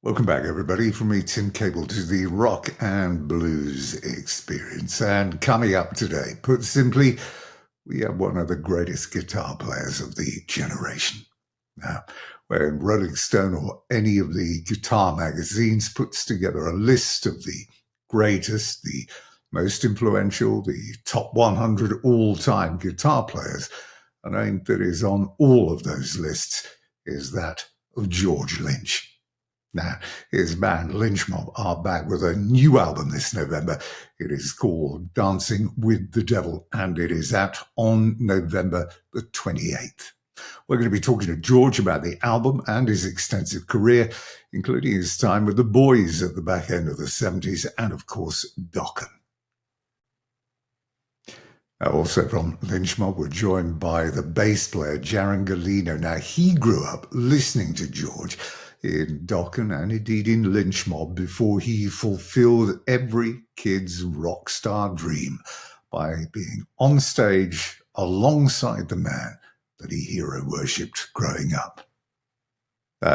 Welcome back, everybody, from me, Tim Caple, to the Rock and Blues Experience. And coming up today, put simply, we have one of the greatest guitar players of the generation. Now, when Rolling Stone or any of the guitar magazines puts together a list of the greatest, the most influential, the top 100 all-time guitar players, a name that is on all of those lists is that of George Lynch. Now, his band Lynch Mob are back with a new album this November. It is called Dancing with the Devil, and it is out on November the 28th. We're going to be talking to George about the album and his extensive career, including his time with the Boys at the back end of the 70s and, of course, Dokken. Also from Lynch Mob, we're joined by the bass player Jaron Galino. Now, he grew up listening to George in Dokken and indeed in Lynch Mob before he fulfilled every kid's rock star dream by being on stage alongside the man that he hero worshipped growing up.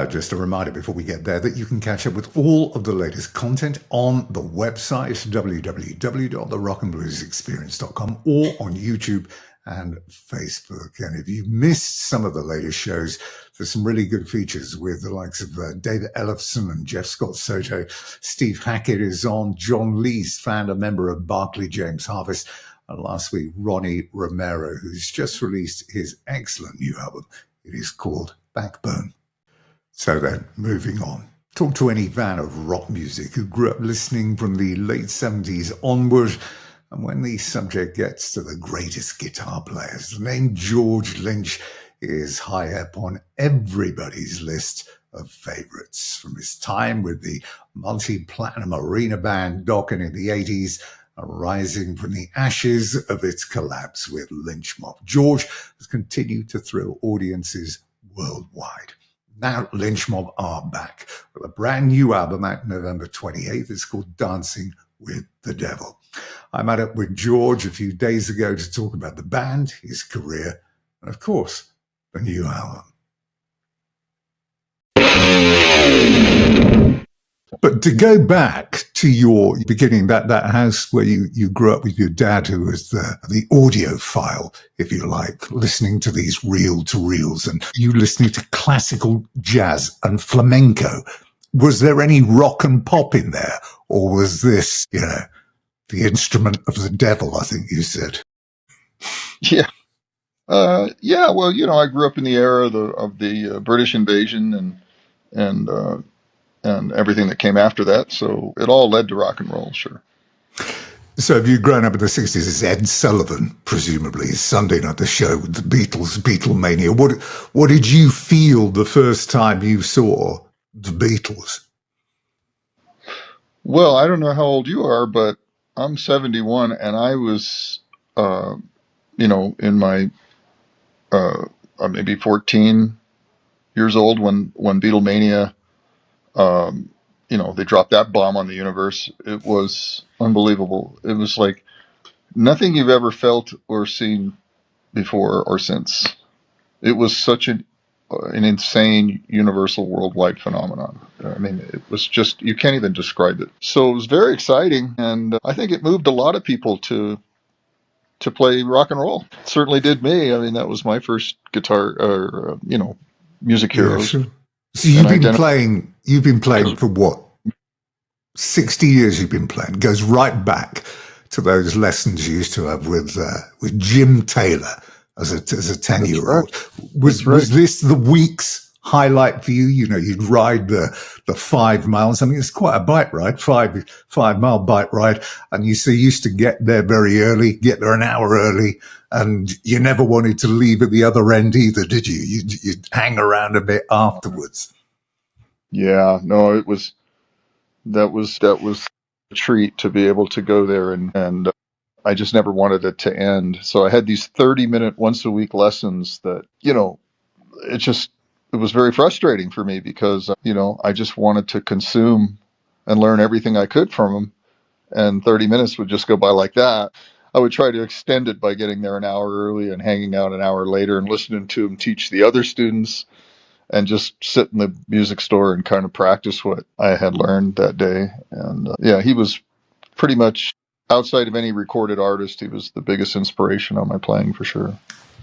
Just a reminder before we get there that you can catch up with all of the latest content on the website www.therockandbluesexperience.com or on YouTube and Facebook. And if you missed some of the latest shows, there's some really good features with the likes of David Ellefson and Jeff Scott Soto. Steve Hackett is on. John Lee's founder member of Barclay James Harvest. And last week, Ronnie Romero, who's just released his excellent new album. It is called Backbone. So then, moving on. Talk to any fan of rock music who grew up listening from the late 70s onward. And when the subject gets to the greatest guitar players, the name George Lynch is high up on everybody's list of favorites. From his time with the multi-platinum arena band Dokken in the 80s, rising from the ashes of its collapse with Lynch Mob, George has continued to thrill audiences worldwide. Now Lynch Mob are back with a brand new album out November 28th. It's called Dancing with the Devil. I met up with George a few days ago to talk about the band, his career, and of course, the new album. But to go back to your beginning, that house where you grew up with your dad, who was the audiophile, if you like, listening to these reel-to-reels, and you listening to classical jazz and flamenco. Was there any rock and pop in there? Or was this, the instrument of the devil, I think you said? Yeah. Yeah, well, I grew up in the era of the British invasion and everything that came after that. So it all led to rock and roll, sure. So have you grown up in the 60s as Ed Sullivan, presumably, Sunday night, the show with the Beatles, Beatlemania. What did you feel the first time you saw the Beatles? Well, I don't know how old you are, but I'm 71, and I was, in my maybe 14 years old when Beatlemania, they dropped that bomb on the universe. It was unbelievable. It was like nothing you've ever felt or seen before or since. It was such an insane, universal, worldwide phenomenon. I mean, it was just, you can't even describe it. So it was very exciting, and I think it moved a lot of people to play rock and roll. It certainly did me. I mean, that was my first guitar, or music heroes. Yeah, sure. So you've been playing for what? 60 years you've been playing. Goes right back to those lessons you used to have with Jim Taylor as a 10-year-old. Right. Was this the week's highlight for you? You'd ride the 5 miles. I mean, it's quite a bike ride, 5-mile bike ride. And you used to get there very early, get there an hour early, and you never wanted to leave at the other end either, did you? You'd hang around a bit afterwards. Yeah, no, that was a treat to be able to go there, and I just never wanted it to end. So I had these 30-minute once a week lessons that, it was very frustrating for me because, I just wanted to consume and learn everything I could from them. And 30 minutes would just go by like that. I would try to extend it by getting there an hour early and hanging out an hour later and listening to them teach the other students. and just sit in the music store and kind of practice what I had learned that day. And yeah, he was pretty much, outside of any recorded artist, he was the biggest inspiration on my playing for sure.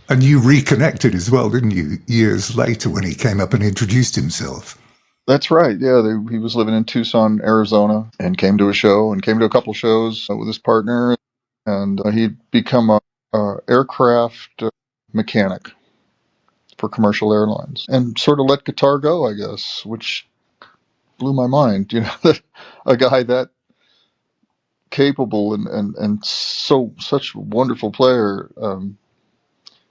And you reconnected as well, didn't you, years later when he came up and introduced himself? That's right. Yeah, he was living in Tucson, Arizona, and came to a show and came to a couple shows with his partner. And he'd become a aircraft mechanic for commercial airlines and sort of let guitar go, I guess, which blew my mind. That a guy that capable and such a wonderful player,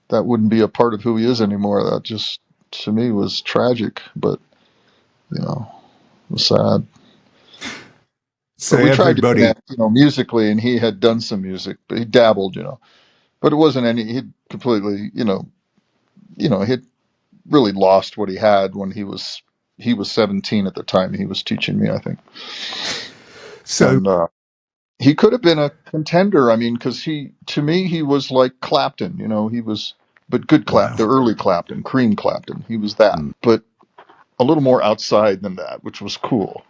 that wouldn't be a part of who he is anymore. That just, to me, was tragic, but it was sad. So But we tried to everybody, connect, musically, and he had done some music, but he dabbled, but it wasn't any. He'd completely, he'd really lost what he had when he was 17 at the time he was teaching me, I think. so And he could have been a contender. I mean, because to me, he was like Clapton. He was, but good wow. the early Clapton, Cream Clapton. He was that, but a little more outside than that, which was cool.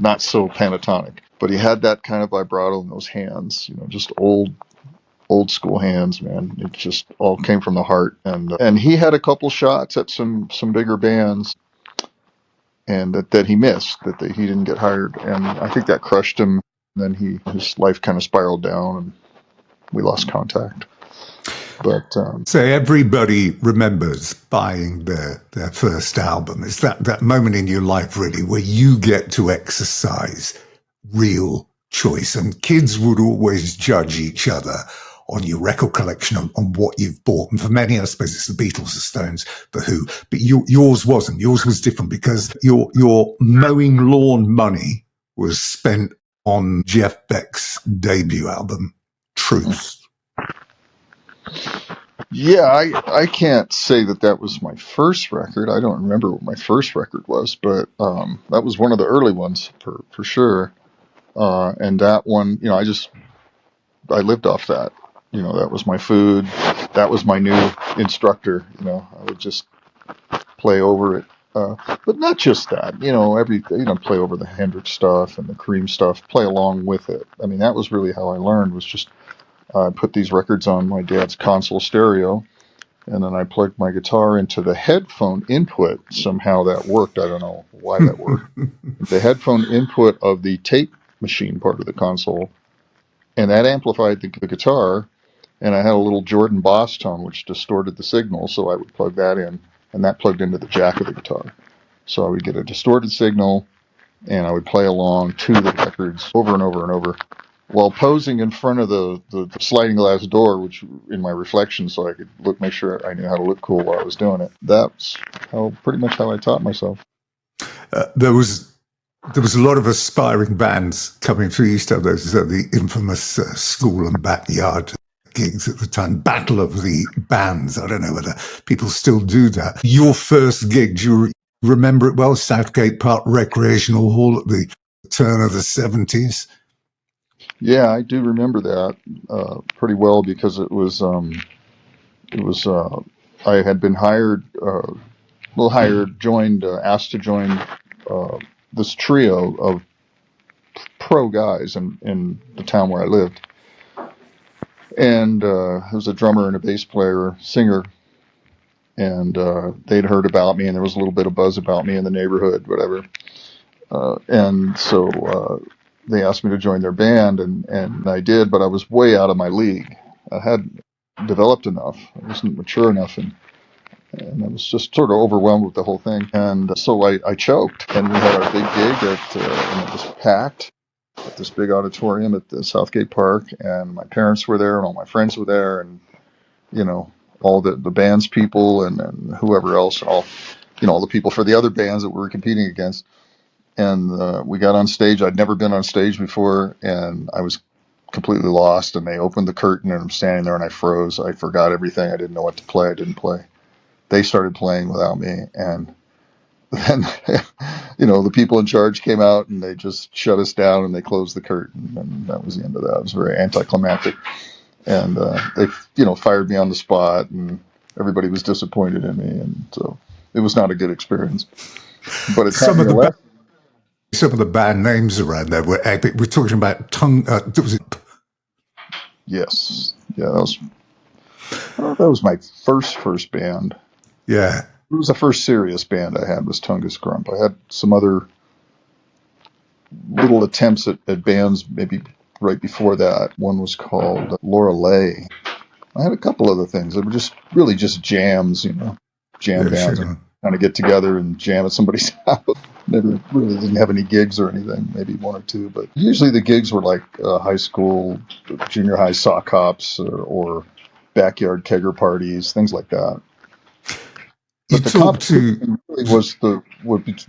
Not so pentatonic, but he had that kind of vibrato in those hands. Just old school hands, man. It just all came from the heart. And he had a couple shots at some bigger bands, and that he missed, he didn't get hired, and I think that crushed him. And then his life kind of spiraled down, and we lost contact. But so everybody remembers buying their first album. It's that moment in your life, really, where you get to exercise real choice. And kids would always judge each other on your record collection, on what you've bought. And for many, I suppose it's the Beatles, the Stones, the Who. But yours wasn't. Yours was different because your mowing lawn money was spent on Jeff Beck's debut album, Truth. yeah, I can't say that was my first record. I don't remember what my first record was, but that was one of the early ones for sure. And that one, I lived off that. That was my food. That was my new instructor. I would just play over it. But not just that, play over the Hendrix stuff and the Cream stuff, play along with it. I mean, that was really how I learned, was just put these records on my dad's console stereo, and then I plugged my guitar into the headphone input. Somehow that worked. I don't know why that worked. The headphone input of the tape machine part of the console, and that amplified the guitar. And I had a little Jordan Boss tone, which distorted the signal, so I would plug that in, and that plugged into the jack of the guitar. So I would get a distorted signal, and I would play along to the records over and over and over, while posing in front of the sliding glass door, which in my reflection, so I could make sure I knew how to look cool while I was doing it. That's pretty much how I taught myself. There was a lot of aspiring bands coming through. You used to have those, the infamous school and backyard gigs at the time, Battle of the Bands. I don't know whether people still do that. Your first gig, do you remember it well? Southgate Park Recreational Hall at the turn of the 70s. Yeah, I do remember that pretty well, because it was I had been hired, asked to join this trio of pro guys in the town where I lived. And there was a drummer and a bass player, singer, and they'd heard about me, and there was a little bit of buzz about me in the neighborhood, whatever. And so they asked me to join their band, and I did, but I was way out of my league. I hadn't developed enough. I wasn't mature enough, and I was just sort of overwhelmed with the whole thing. And so I choked, and we had our big gig and it was packed at this big auditorium at the Southgate Park, and my parents were there, and all my friends were there, and all the band's people and whoever else, all the people for the other bands that we were competing against. And we got on stage. I'd never been on stage before, and I was completely lost. And they opened the curtain, and I'm standing there, and I froze. I forgot everything. I didn't know what to play. I didn't play. They started playing without me, and then the people in charge came out, and they just shut us down, and they closed the curtain, and that was the end of that. It was very anticlimactic, and they fired me on the spot, and everybody was disappointed in me, and so it was not a good experience. But it taught Some me of a lesson. some of the band names around there were epic. We're talking about was it? Yes, yeah, that was my first band. Yeah, It was the first serious band I had was Tungus Grump. I had some other little attempts at bands maybe right before that. One was called Laura Lay. I had a couple other things that were just really just jams, jam yeah, bands, sure. kind of get together and jam at somebody's house. Never really didn't have any gigs or anything, maybe one or two, but usually the gigs were like high school, junior high sock hops or backyard kegger parties, things like that. You But the talk to competition really was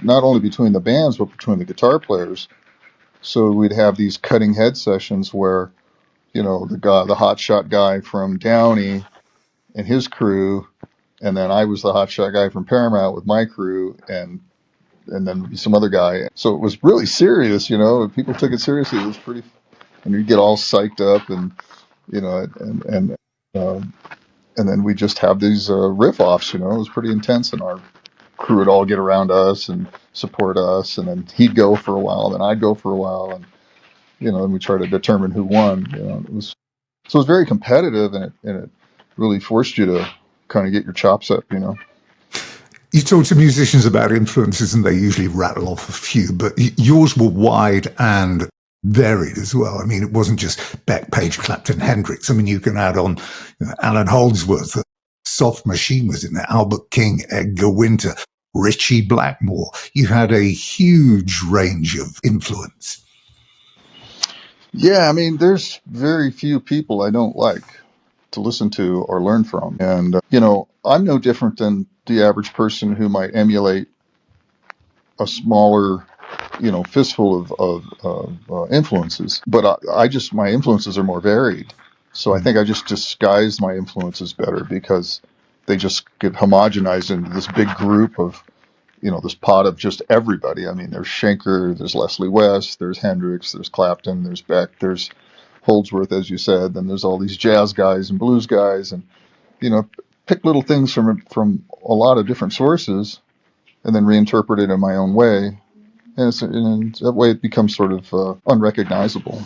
not only between the bands but between the guitar players. So we'd have these cutting head sessions where the hotshot guy from Downey and his crew, and then I was the hotshot guy from Paramount with my crew, and then some other guy. So it was really serious, People took it seriously. It was pretty, and you'd get all psyched up, and you know, um, and then we just have these riff offs. It was pretty intense, and our crew would all get around us and support us, and then he'd go for a while, then I'd go for a while, and and we try to determine who won. It was very competitive, and it really forced you to kind of get your chops up. you talk to musicians about influences, and they usually rattle off a few, but yours were wide and varied as well. I mean, it wasn't just Beck, Page, Clapton, Hendrix. I mean, you can add on Alan Holdsworth, Soft Machine was in there, Albert King, Edgar Winter, Ritchie Blackmore. You had a huge range of influence. Yeah, I mean, there's very few people I don't like to listen to or learn from. And, I'm no different than the average person who might emulate a smaller, fistful of influences. But my influences are more varied. So I think I just disguise my influences better because they just get homogenized into this big group of, this pot of just everybody. I mean, there's Schenker, there's Leslie West, there's Hendrix, there's Clapton, there's Beck, there's Holdsworth, as you said. Then there's all these jazz guys and blues guys, and pick little things from a lot of different sources, and then reinterpret it in my own way. And that way it becomes sort of unrecognizable.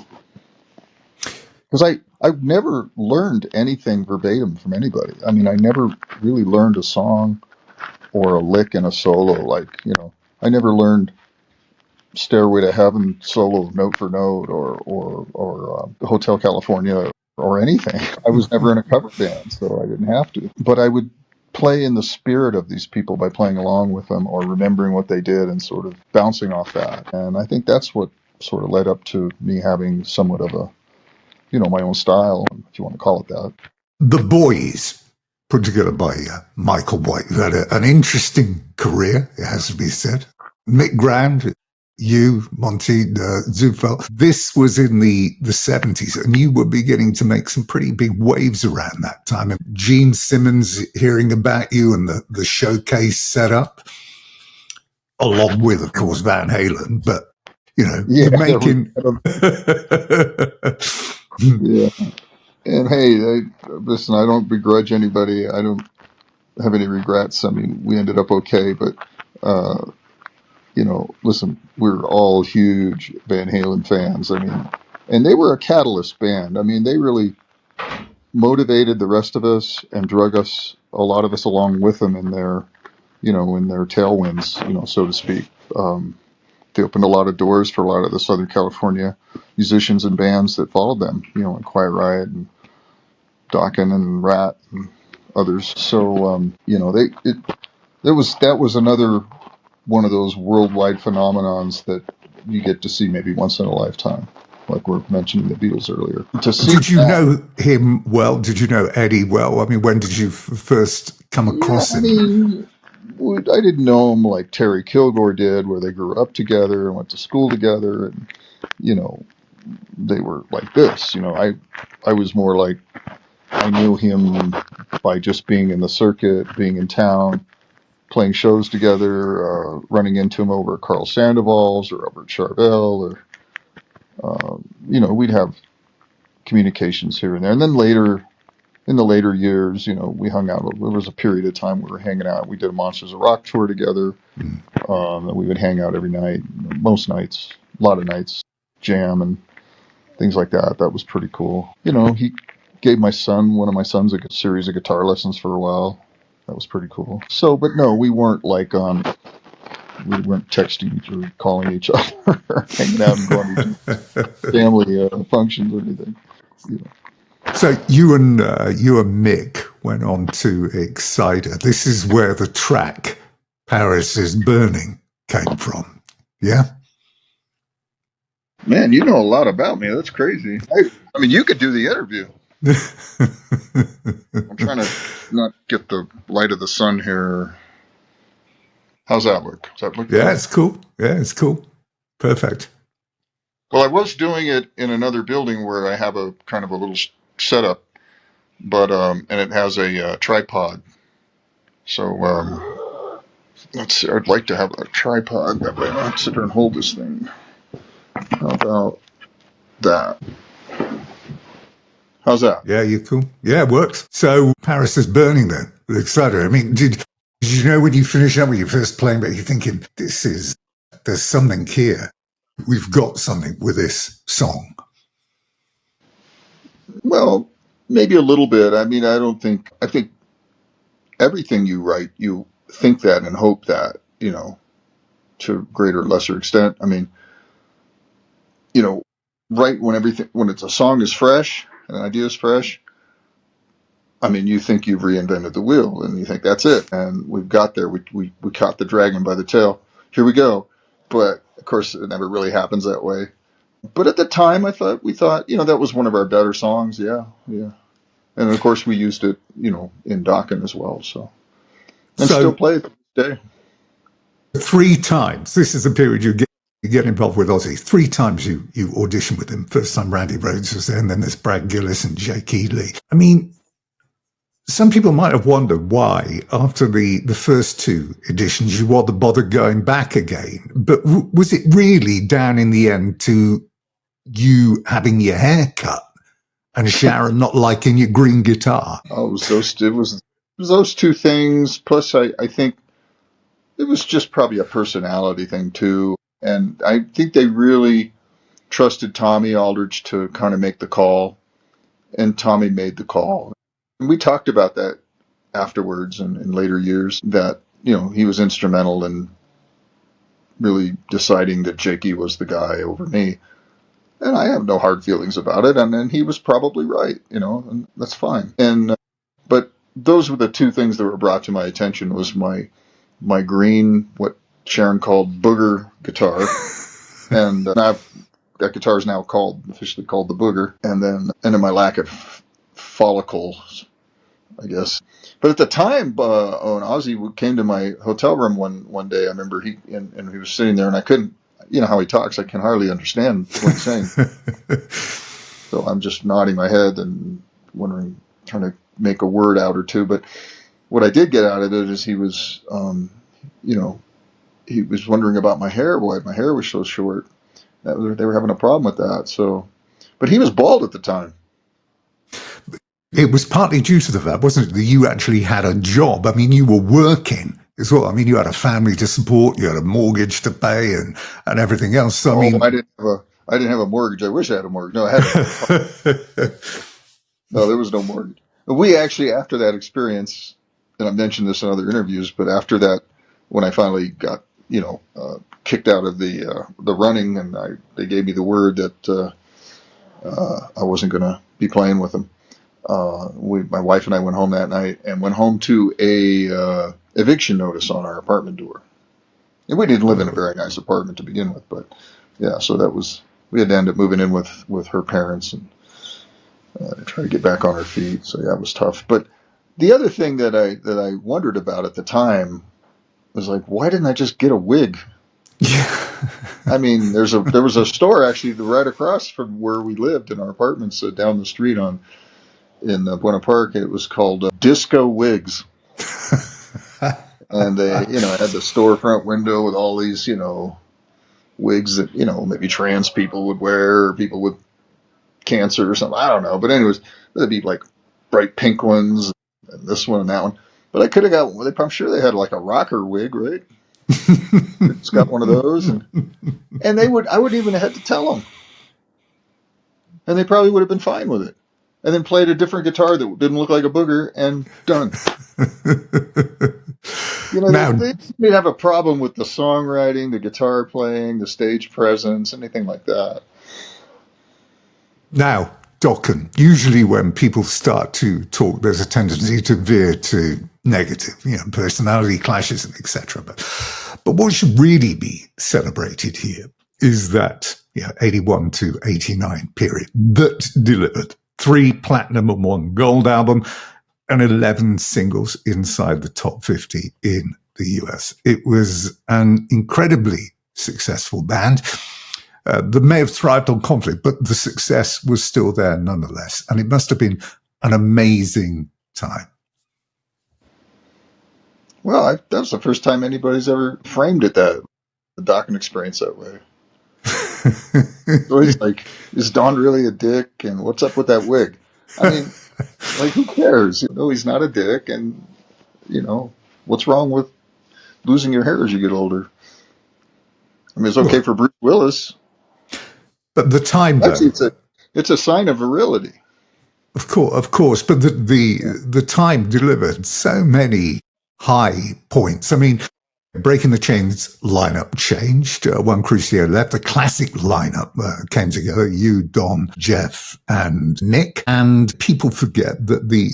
Because I've never learned anything verbatim from anybody. I mean, I never really learned a song or a lick in a solo. I never learned Stairway to Heaven solo note for note or Hotel California or anything. I was never in a cover band, so I didn't have to. But I would play in the spirit of these people by playing along with them or remembering what they did and sort of bouncing off that. And I think that's what sort of led up to me having somewhat of a, my own style, if you want to call it that. The Boys, put together by Michael White, who had an interesting career, it has to be said. Mick Grand, you, Monty, Zufel. This was in the 70s, and you were beginning to make some pretty big waves around that time. And Gene Simmons hearing about you and the showcase set up, along with, of course, Van Halen. But, Yeah, you're making... yeah. And hey, listen, I don't begrudge anybody. I don't have any regrets. I mean, we ended up okay, but, listen, we're all huge Van Halen fans. I mean, and they were a catalyst band. I mean, they really motivated the rest of us and drug us, a lot of us along with them in their, in their tailwinds, so to speak. They opened a lot of doors for a lot of the Southern California musicians and bands that followed them, like Quiet Riot and Dokken and Rat and others. So, that was another one of those worldwide phenomenons that you get to see maybe once in a lifetime, like we're mentioning the Beatles earlier. Did you know him well? Did you know Eddie well? I mean, when did you first come across him? I mean, I didn't know him like Terry Kilgore did, where they grew up together and went to school together, and they were like this. I was more like, I knew him by just being in the circuit, being in town, playing shows together, running into him over at Carl Sandoval's or over at Charvel, or we'd have communications here and there. And then later, in the later years, we hung out. There was a period of time we were hanging out. We did a Monsters of Rock tour together. And we would hang out every night, most nights, a lot of nights, jam and things like that. That was pretty cool. He gave one of my sons, a series of guitar lessons for a while. That was pretty cool. So, but no, we weren't we weren't texting or calling each other, or hanging out and going to family functions or anything. So you and Mick went on to Exciter. This is where the track "Paris is Burning" came from. Yeah. Man, you know a lot about me. That's crazy. I mean, you could do the interview. I'm trying to not get the light of the sun here. How's that look? Does that look good? It's cool. Yeah, it's cool. Perfect. Well, I was doing it in another building where I have a kind of a little setup, but and it has a tripod. So let's see. I'd like to have a tripod that way I don't have to sit there and hold this thing. How about that? How's that? Yeah, you're cool. Yeah, it works. So Paris is Burning then, with Exciter. I mean, did you know when you finish up, when you're first playing, but you're thinking, there's something here. We've got something with this song. Well, maybe a little bit. I mean, I think everything you write, you think that and hope that, to a greater or lesser extent. I mean, right when it's a song is fresh, an idea is fresh, I mean, you think you've reinvented the wheel and you think that's it. And we've got there. We caught the dragon by the tail. Here we go. But of course, it never really happens that way. But at the time, we thought, that was one of our better songs. Yeah. Yeah. And of course, we used it, in Dokken as well. So, and still play it today. 3 times. This is the period you get involved with Ozzy. 3 times you auditioned with him. First time Randy Rhoads was there, and then there's Brad Gillis and Jake Ely. I mean, some people might have wondered why, after the first 2 editions, you wanted to bother going back again. But was it really down in the end to you having your hair cut and Sharon not liking your green guitar? Oh, it was those 2 things. Plus, I think it was just probably a personality thing too. And I think they really trusted Tommy Aldridge to kind of make the call. And Tommy made the call. And we talked about that afterwards and in later years, that, he was instrumental in really deciding that Jakey was the guy over me. And I have no hard feelings about it. And then he was probably right, and that's fine. And, but those were the 2 things that were brought to my attention, was my green, what Sharon called booger guitar. And that guitar is now officially called the Booger. And then my lack of follicles, I guess. But at the time, when Ozzy came to my hotel room one day, I remember he was sitting there, and I couldn't, how he talks, I can hardly understand what he's saying. So I'm just nodding my head and wondering, trying to make a word out or 2. But what I did get out of it is he was, he was wondering about my hair, why my hair was so short. They were having a problem with that. So, but he was bald at the time. It was partly due to the fact, wasn't it, that you actually had a job? I mean, you were working as well. I mean, you had a family to support, you had a mortgage to pay, and everything else. So, I didn't have a mortgage. I wish I had a mortgage. No, I had. No, there was no mortgage. But we actually, after that experience, and I've mentioned this in other interviews, but after that, when I finally got, kicked out of the running, and they gave me the word that I wasn't going to be playing with them. My wife and I went home that night and went home to a eviction notice on our apartment door. And we didn't live in a very nice apartment to begin with, but yeah, so we had to end up moving in with her parents and try to get back on our feet. So yeah, it was tough. But the other thing that I wondered about at the time was like, why didn't I just get a wig? Yeah. I mean, there was a store actually right across from where we lived in our apartments down the street in Buena Park. It was called Disco Wigs. And they, had the storefront window with all these, wigs that, maybe trans people would wear, or people with cancer or something. I don't know. But anyways, that'd be like bright pink ones, and this one and that one. But I could have got. I'm sure they had like a rocker wig, right? It's got one of those, and they would. I wouldn't even have had to tell them, and they probably would have been fine with it. And then played a different guitar that didn't look like a booger, and done. Now, they didn't have a problem with the songwriting, the guitar playing, the stage presence, anything like that. Now, Dokken, usually when people start to talk, there's a tendency to veer to negative, personality clashes, etc. But what should really be celebrated here is that 81 to 89 period that delivered 3 platinum and 1 gold album and 11 singles inside the top 50 in the US. It was an incredibly successful band that may have thrived on conflict, but the success was still there nonetheless. And it must have been an amazing time. Well, that was the first time anybody's ever framed it the Dokken experience that way. So he's like, is Don really a dick? And what's up with that wig? I mean, like, who cares? No, he's not a dick. And, what's wrong with losing your hair as you get older? I mean, it's okay for Bruce Willis. But the time, actually, it's a sign of virility. Of course. But the time delivered so many high points. I mean, Breaking the Chains lineup changed. One Crucier left. The classic lineup came together. You, Don, Jeff, and Nick. And people forget that the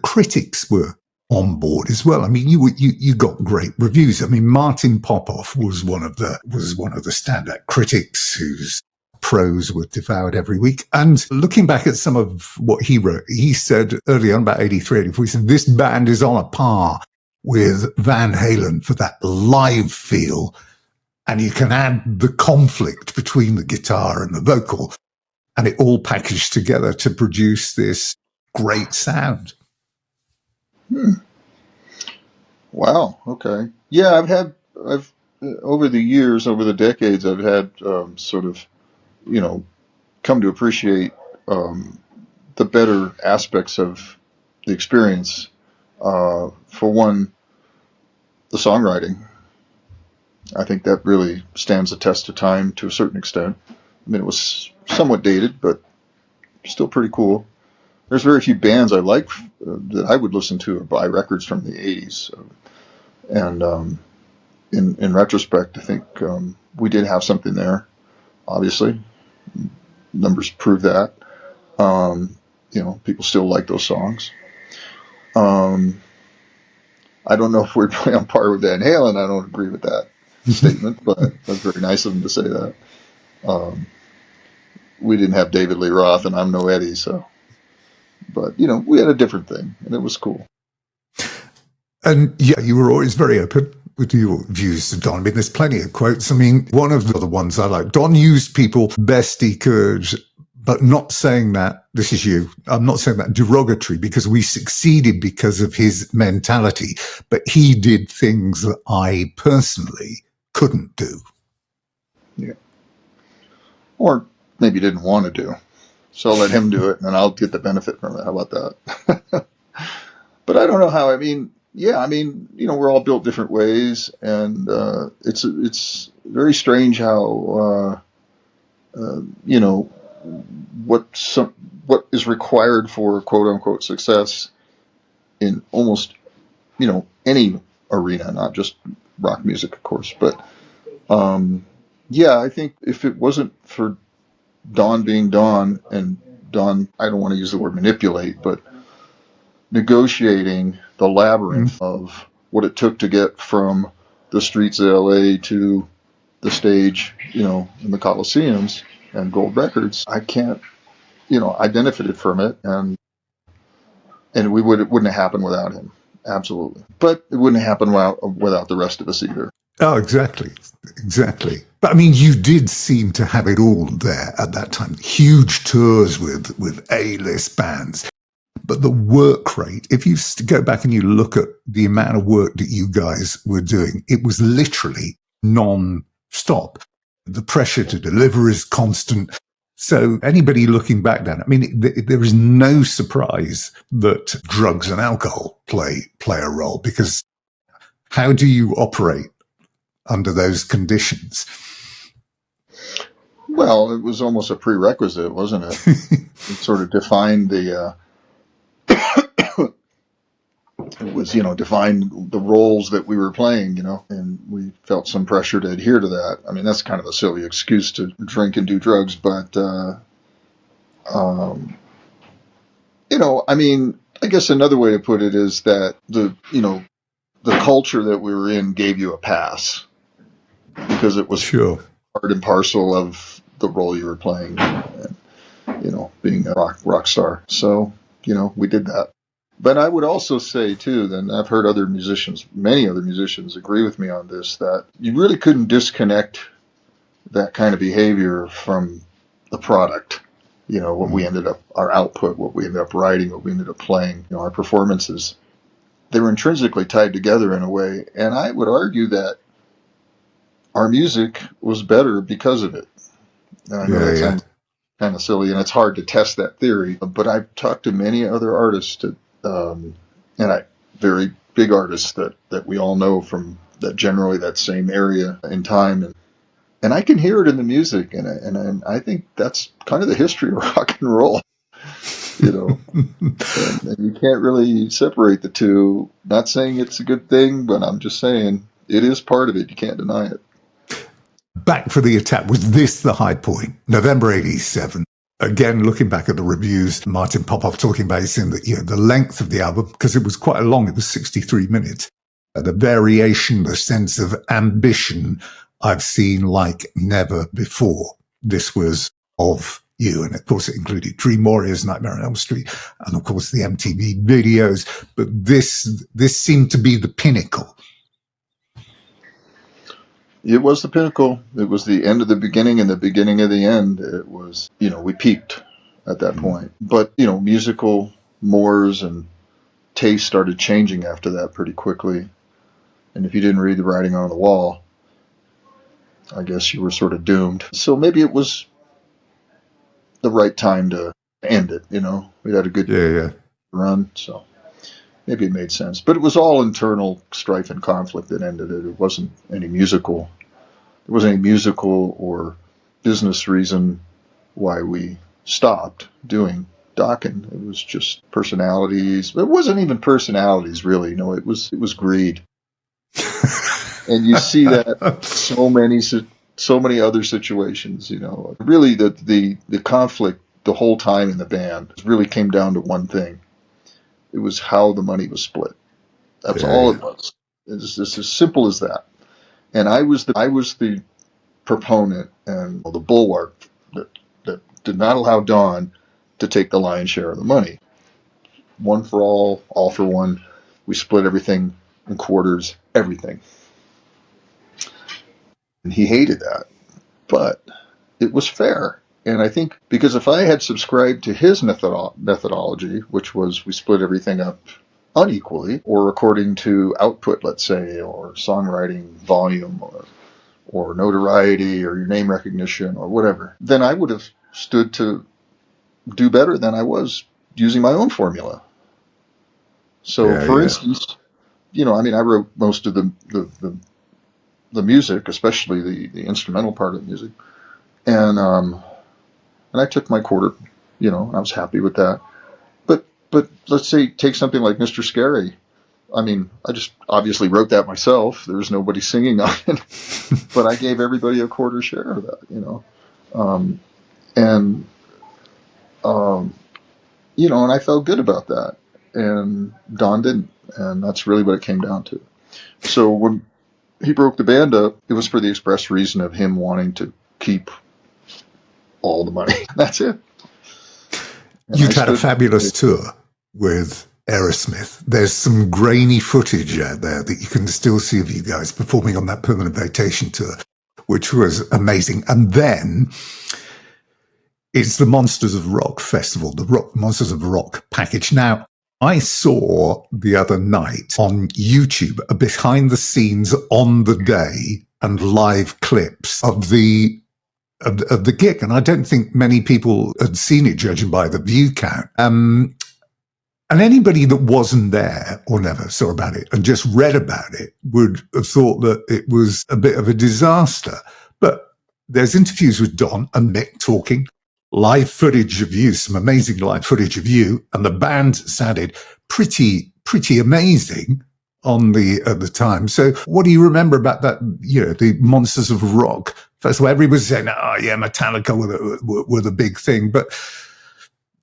critics were on board as well. I mean, you got great reviews. I mean, Martin Popoff was one of the standout critics whose prose were devoured every week. And looking back at some of what he wrote, he said early on, about 83, 84, he said, this band is on a par with Van Halen for that live feel. And you can add the conflict between the guitar and the vocal, and it all packaged together to produce this great sound. Wow. Okay. Yeah, I've over the years, over the decades, I've had sort of, come to appreciate the better aspects of the experience. For one, the songwriting. I think that really stands the test of time to a certain extent. I mean, it was somewhat dated, but still pretty cool. There's very few bands I like that I would listen to or buy records from the 80s. And in retrospect, I think we did have something there, obviously. Numbers prove that. People still like those songs. I don't know if we're really on par with Van Halen. I don't agree with that statement, but that's very nice of him to say that. We didn't have David Lee Roth, and I'm no Eddie, so. But, we had a different thing, and it was cool. And, you were always very open with your views to Don. I mean, there's plenty of quotes. I mean, one of the other ones I like, Don used people best he could, but not saying that, this is you, I'm not saying that derogatory, because we succeeded because of his mentality, but he did things that I personally couldn't do. Yeah. Or maybe didn't want to do. So I'll let him do it, and I'll get the benefit from it. How about that? But I don't know how. I mean, we're all built different ways, and it's very strange how what is required for quote unquote success in almost any arena, not just rock music, of course. But I think if it wasn't for Don being Don, and Don, I don't want to use the word manipulate, but negotiating the labyrinth of what it took to get from the streets of LA to the stage, in the Coliseums and Gold Records, I can't, I benefited from it, and it wouldn't have happened without him. Absolutely. But it wouldn't happen without the rest of us either. Oh, exactly. But I mean, you did seem to have it all there at that time. Huge tours with A-list bands. But the work rate, if you go back and you look at the amount of work that you guys were doing, it was literally non-stop. The pressure to deliver is constant. So anybody looking back then, I mean, there is no surprise that drugs and alcohol play a role, because how do you operate under those conditions? Well, it was almost a prerequisite, wasn't it? It sort of defined the defined the roles that we were playing, and we felt some pressure to adhere to that. I mean, that's kind of a silly excuse to drink and do drugs, but I mean, I guess another way to put it is that the culture that we were in gave you a pass, because it was sure part and parcel of the role you were playing, and, being a rock star. So, we did that. But I would also say, too, that I've heard many other musicians agree with me on this, that you really couldn't disconnect that kind of behavior from the product. What we ended up, our output, what we ended up writing, what we ended up playing, our performances, they were intrinsically tied together in a way. And I would argue that our music was better because of it. And I know that sounds kind of silly, and it's hard to test that theory, but I've talked to many other artists, very big artists that we all know from that same area in time, and I can hear it in the music, and I think that's kind of the history of rock and roll, and you can't really separate the two. Not saying it's a good thing, but I'm just saying it is part of it. You can't deny it. Back for the Attack, was this the high point? November 87. Again, looking back at the reviews, Martin Popoff talking about it in the length of the album, because it was quite long, it was 63 minutes. The variation, the sense of ambition I've seen like never before. This was of you. And of course, it included Dream Warriors, Nightmare on Elm Street, and of course the MTV videos. But this seemed to be the pinnacle. It was the pinnacle. It was the end of the beginning and the beginning of the end. It was, we peaked at that point. But, musical mores and taste started changing after that pretty quickly. And if you didn't read the writing on the wall, I guess you were sort of doomed. So maybe it was the right time to end it, We had a good run, so maybe it made sense. But it was all internal strife and conflict that ended it. It wasn't any musical. There wasn't any musical or business reason why we stopped doing Dokken. It was just personalities. It wasn't even personalities, really. No, it was greed. And you see that so many other situations. Really, the conflict the whole time in the band really came down to one thing. It was how the money was split. That's all it was. It's just as simple as that. And I was the proponent and the bulwark that did not allow Don to take the lion's share of the money. One for all for one. We split everything in quarters, everything. And he hated that. But it was fair. And I think because if I had subscribed to his methodology, which was we split everything up unequally, or according to output, let's say, or songwriting volume, or notoriety, or your name recognition, or whatever, then I would have stood to do better than I was using my own formula. So, for instance, I wrote most of the music, especially the instrumental part of the music, and I took my quarter, I was happy with that. But let's say take something like Mr. Scary. I just obviously wrote that myself. There was nobody singing on it, but I gave everybody a quarter share of that, and I felt good about that, and Don didn't, and that's really what it came down to. So when he broke the band up, it was for the express reason of him wanting to keep all the money. That's it. And you've had a fabulous tour with Aerosmith. There's some grainy footage out there that you can still see of you guys performing on that Permanent Vacation tour, which was amazing. And then it's the Monsters of Rock Festival, the Monsters of Rock package. Now, I saw the other night on YouTube a behind the scenes on the day and live clips of the of the gig. And I don't think many people had seen it, judging by the view count. And anybody that wasn't there or never saw about it and just read about it would have thought that it was a bit of a disaster. But there's interviews with Don and Mick talking, live footage of you, some amazing live footage of you, and the band sounded pretty amazing at the time. So what do you remember about that, the Monsters of Rock? First of all, everybody was saying, oh yeah, Metallica were the big thing, but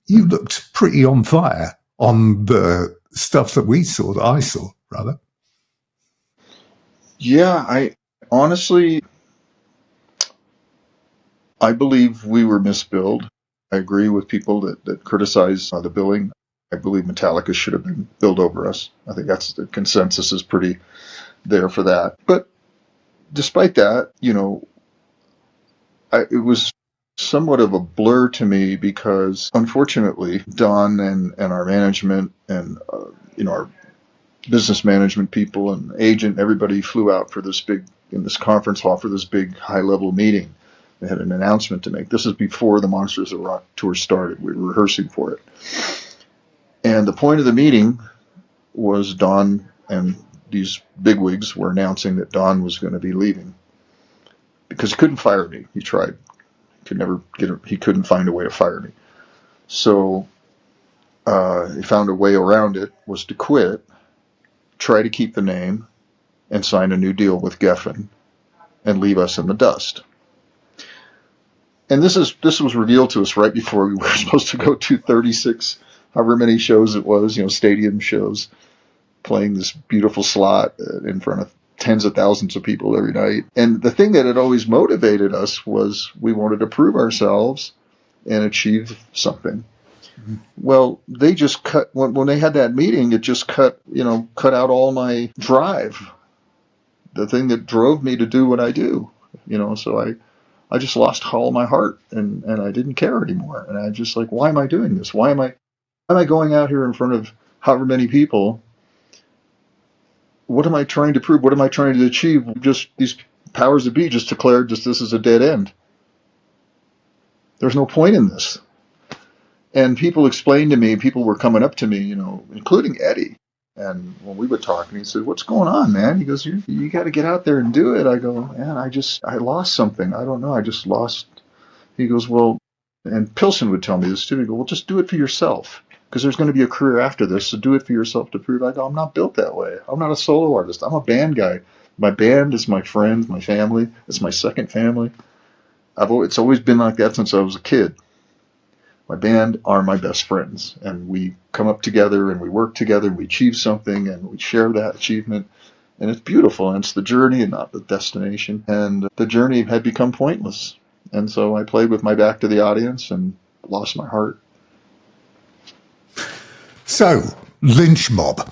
you looked pretty on fire on the stuff that I saw, rather. Yeah, I honestly, I believe we were misbilled. I agree with people that criticize the billing. I believe Metallica should have been billed over us. I think that's the consensus is pretty there for that. But despite that, it was somewhat of a blur to me because, unfortunately, Don and our management and our business management people and agent, everybody flew out for in this conference hall for this big high-level meeting. They had an announcement to make. This is before the Monsters of Rock tour started. We were rehearsing for it. And the point of the meeting was Don and these bigwigs were announcing that Don was going to be leaving because he couldn't fire me. He tried. He couldn't find a way to fire me. So he found a way around it, was to quit, try to keep the name, and sign a new deal with Geffen and leave us in the dust. And this was revealed to us right before we were supposed to go to 36, however many shows it was, stadium shows, playing this beautiful slot in front of tens of thousands of people every night. And the thing that had always motivated us was we wanted to prove ourselves and achieve something. Mm-hmm. Well, they just cut, when they had that meeting, it just cut out all my drive, the thing that drove me to do what I do, so I just lost all my heart and I didn't care anymore. And I just why am I doing this? Why am I going out here in front of however many people? What am I trying to prove? What am I trying to achieve? Just these powers that be just declared this is a dead end. There's no point in this. And people explained to me, people were coming up to me, including Eddie. And when we would talk, and he said, "What's going on, man?" He goes, "You got to get out there and do it." I go, "Man, I lost something. I don't know. I just lost." He goes, "Well," and Pilsen would tell me this too. He goes, "Well, just do it for yourself. Because there's going to be a career after this, so do it for yourself to prove." I go, "I'm not built that way. I'm not a solo artist. I'm a band guy. My band is my friends, my family. It's my second family. It's always been like that since I was a kid. My band are my best friends, and we come up together, and we work together, and we achieve something, and we share that achievement, and it's beautiful, and it's the journey and not the destination. And the journey had become pointless, and so I played with my back to the audience and lost my heart." So, Lynch Mob.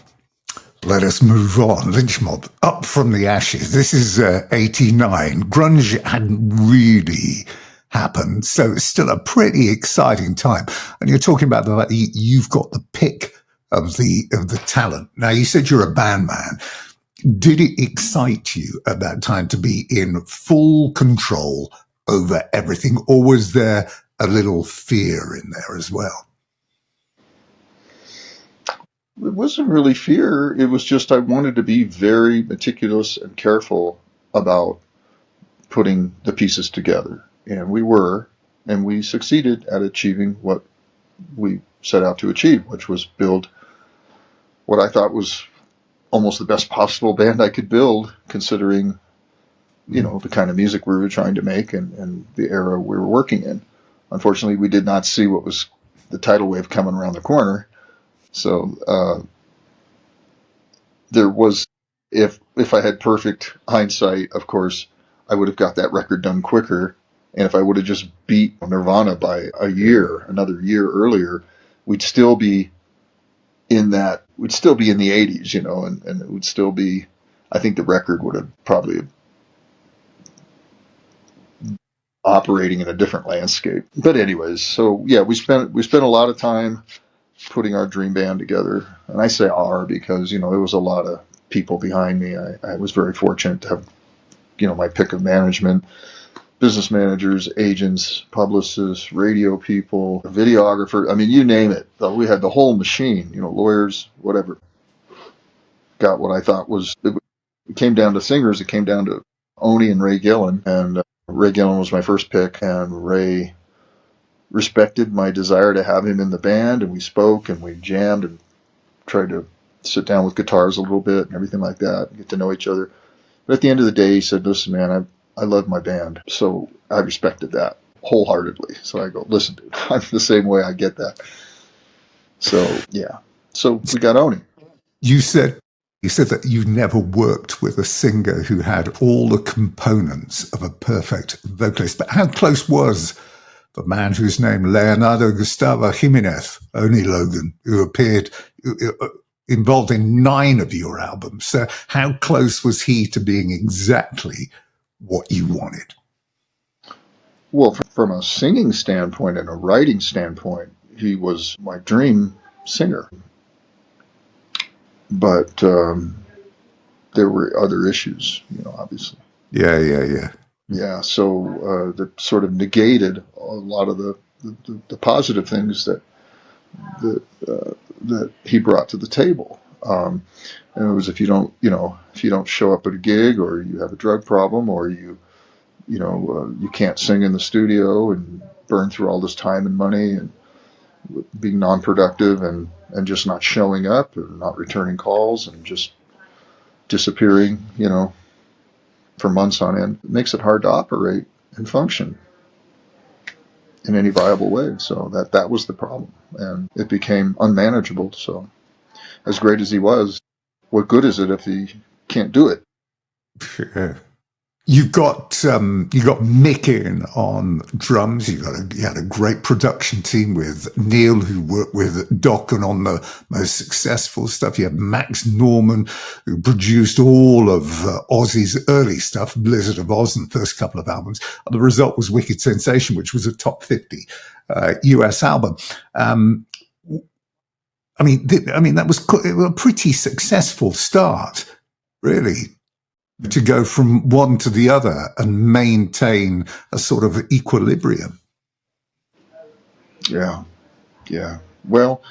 Let us move on. Lynch Mob, up from the ashes. This is 89. Grunge hadn't really happened, so it's still a pretty exciting time. And you're talking about the fact that you've got the pick of the talent. Now, you said you're a band man. Did it excite you at that time to be in full control over everything, or was there a little fear in there as well? It wasn't really fear. It was just I wanted to be very meticulous and careful about putting the pieces together. And we were, and we succeeded at achieving what we set out to achieve, which was build what I thought was almost the best possible band I could build, considering, the kind of music we were trying to make and the era we were working in. Unfortunately, we did not see what was the tidal wave coming around the corner. So there was, if I had perfect hindsight, of course, I would have got that record done quicker. And if I would have just beat Nirvana by another year earlier, we'd still be in the 80s, and it would still be, I think the record would have probably operating in a different landscape. But anyways, so yeah, we spent a lot of time putting our dream band together. And I say our because, there was a lot of people behind me. I was very fortunate to have, my pick of management, business managers, agents, publicists, radio people, videographer. I mean, you name it. We had the whole machine, lawyers, whatever. Got what I thought it came down to singers. It came down to Oni and Ray Gillen. And Ray Gillen was my first pick. And Ray respected my desire to have him in the band. And we spoke and we jammed and tried to sit down with guitars a little bit and everything like that, get to know each other. But at the end of the day, he said, listen, man, I love my band. So I respected that wholeheartedly. So I go, listen, dude, I'm the same way. I get that. So, yeah. So we got Oni. You said that you never worked with a singer who had all the components of a perfect vocalist. But how close was the man whose name Leonardo Gustavo Jimenez, Oni Logan, who appeared involved in 9 of your albums? So how close was he to being exactly what you wanted? Well, from a singing standpoint and a writing standpoint, he was my dream singer. But there were other issues, obviously. Yeah. So that sort of negated a lot of the positive things that he brought to the table. And it was if you don't show up at a gig, or you have a drug problem, or you can't sing in the studio and burn through all this time and money and being non-productive and just not showing up or not returning calls and just disappearing, for months on end, it makes it hard to operate and function in any viable way. So that was the problem, and it became unmanageable. So as great as he was, what good is it if he can't do it? Yeah. You got Mick in on drums. You had a great production team with Neil, who worked with Dokken on the most successful stuff. You had Max Norman, who produced all of Ozzy's early stuff, Blizzard of Oz, and the first couple of albums. And the result was Wicked Sensation, which was a top 50 US album. That was a pretty successful start, really, to go from one to the other and maintain a sort of equilibrium. Yeah. Well,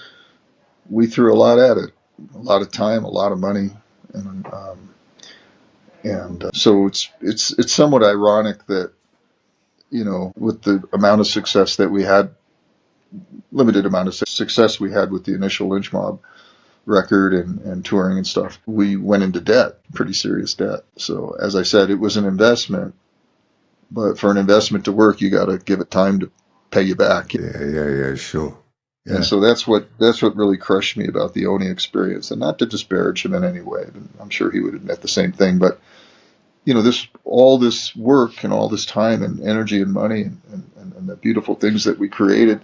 we threw a lot at it, a lot of time, a lot of money, and so it's somewhat ironic that, with the amount of success that we had, limited amount of success we had with the initial Lynch Mob record and touring and stuff, we went into debt, pretty serious debt. So as I said, it was an investment, but for an investment to work, you got to give it time to pay you back. Yeah, sure. Yeah. And so that's what really crushed me about the Oni experience, and not to disparage him in any way. I'm sure he would admit the same thing, but all this work and all this time and energy and money and the beautiful things that we created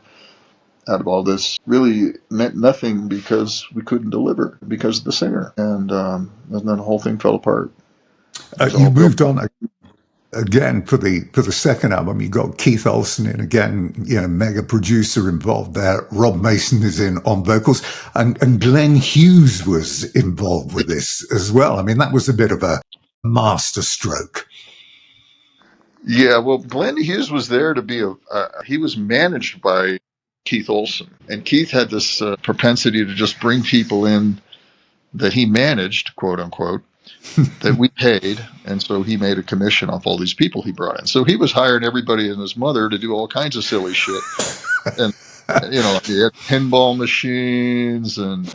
out of all this really meant nothing because we couldn't deliver because of the singer, and then the whole thing fell apart. You moved on again for the second album. You got Keith Olsen in again, mega producer involved there. Rob Mason is in on vocals, and Glenn Hughes was involved with this as well. I mean, that was a bit of a master stroke. Yeah, well, Glenn Hughes was there to be he was managed by Keith Olsen, and Keith had this propensity to just bring people in that he managed, quote unquote, that we paid, and so he made a commission off all these people he brought in. So he was hiring everybody and his mother to do all kinds of silly shit, and he had pinball machines and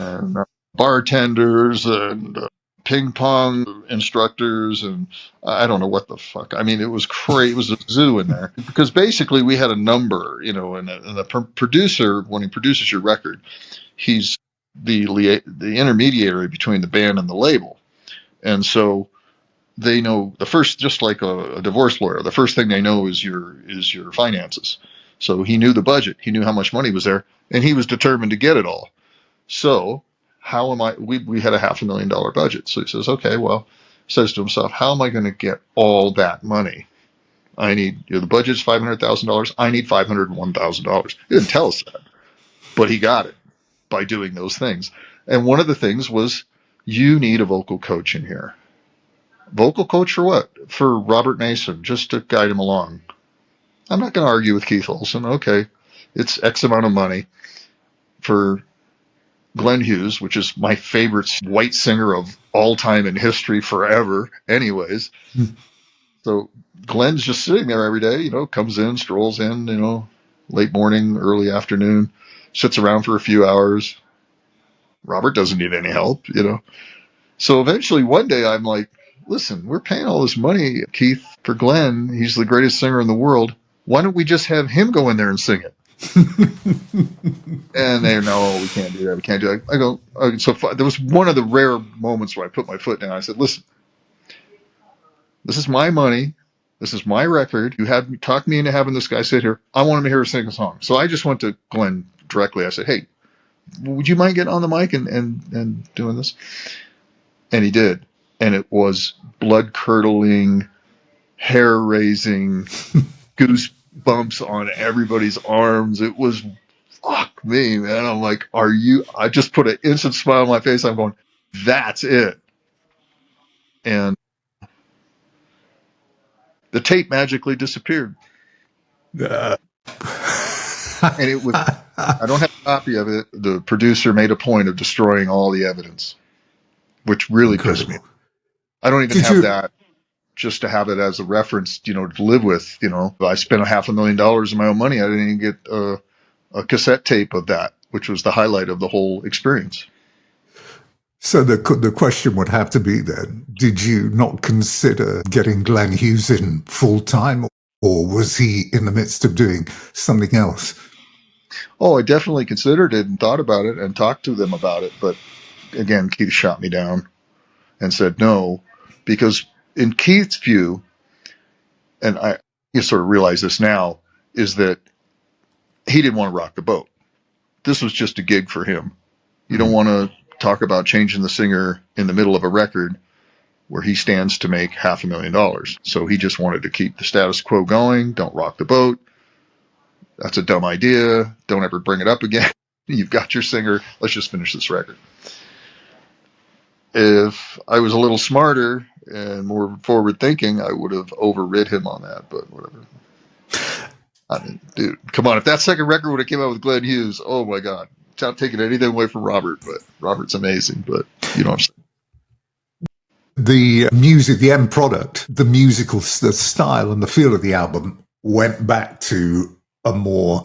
bartenders and ping pong instructors, and I don't know what the fuck. I mean, it was crazy. It was a zoo in there because basically we had a number, and the producer, when he produces your record, he's the intermediary between the band and the label, and so they know the first, just like a divorce lawyer, the first thing they know is your finances. So he knew the budget, he knew how much money was there, and he was determined to get it all. So how am I, we had a $500,000 budget. So he says, okay, well, says to himself, how am I going to get all that money? I need, the budget's $500,000. I need $501,000. He didn't tell us that, but he got it by doing those things. And one of the things was, you need a vocal coach in here. Vocal coach for what? For Robert Mason, just to guide him along. I'm not going to argue with Keith Olsen. Okay, it's X amount of money for Glenn Hughes, which is my favorite white singer of all time in history forever, anyways. So Glenn's just sitting there every day, comes in, strolls in, late morning, early afternoon, sits around for a few hours. Robert doesn't need any help. So eventually one day I'm like, listen, we're paying all this money, Keith, for Glenn. He's the greatest singer in the world. Why don't we just have him go in there and sing it? And they no, we can't do that. We can't do that. I go, okay, so there was one of the rare moments where I put my foot down. I said, listen, this is my money. This is my record. You had talked me into having this guy sit here. I want him to hear us sing a song. So I just went to Glenn directly. I said, hey, would you mind getting on the mic and doing this? And he did. And it was blood curdling, hair raising, goosebumps on everybody's arms. It was, fuck me, man. I'm like, I just put an instant smile on my face. I'm going, that's it. And the tape magically disappeared. And it was, I don't have a copy of it. The producer made a point of destroying all the evidence, which really pissed me. I don't even have that just to have it as a reference, to live with. I spent $500,000 of my own money. I didn't even get a cassette tape of that, which was the highlight of the whole experience. So the question would have to be then, did you not consider getting Glenn Hughes in full time, or was he in the midst of doing something else? Oh, I definitely considered it and thought about it and talked to them about it. But again, Keith shot me down and said no, because in Keith's view, and you sort of realize this now, is that he didn't want to rock the boat. This was just a gig for him. You don't want to talk about changing the singer in the middle of a record where he stands to make $500,000. So he just wanted to keep the status quo going. Don't rock the boat. That's a dumb idea. Don't ever bring it up again. You've got your singer. Let's just finish this record. If I was a little smarter and more forward thinking, I would have overrid him on that, but whatever. I mean, dude, come on. If that second record would have came out with Glenn Hughes, oh my God. Without taking anything away from Robert, but Robert's amazing, but you know what I'm saying. The music, the end product, the musical, the style and the feel of the album went back to a more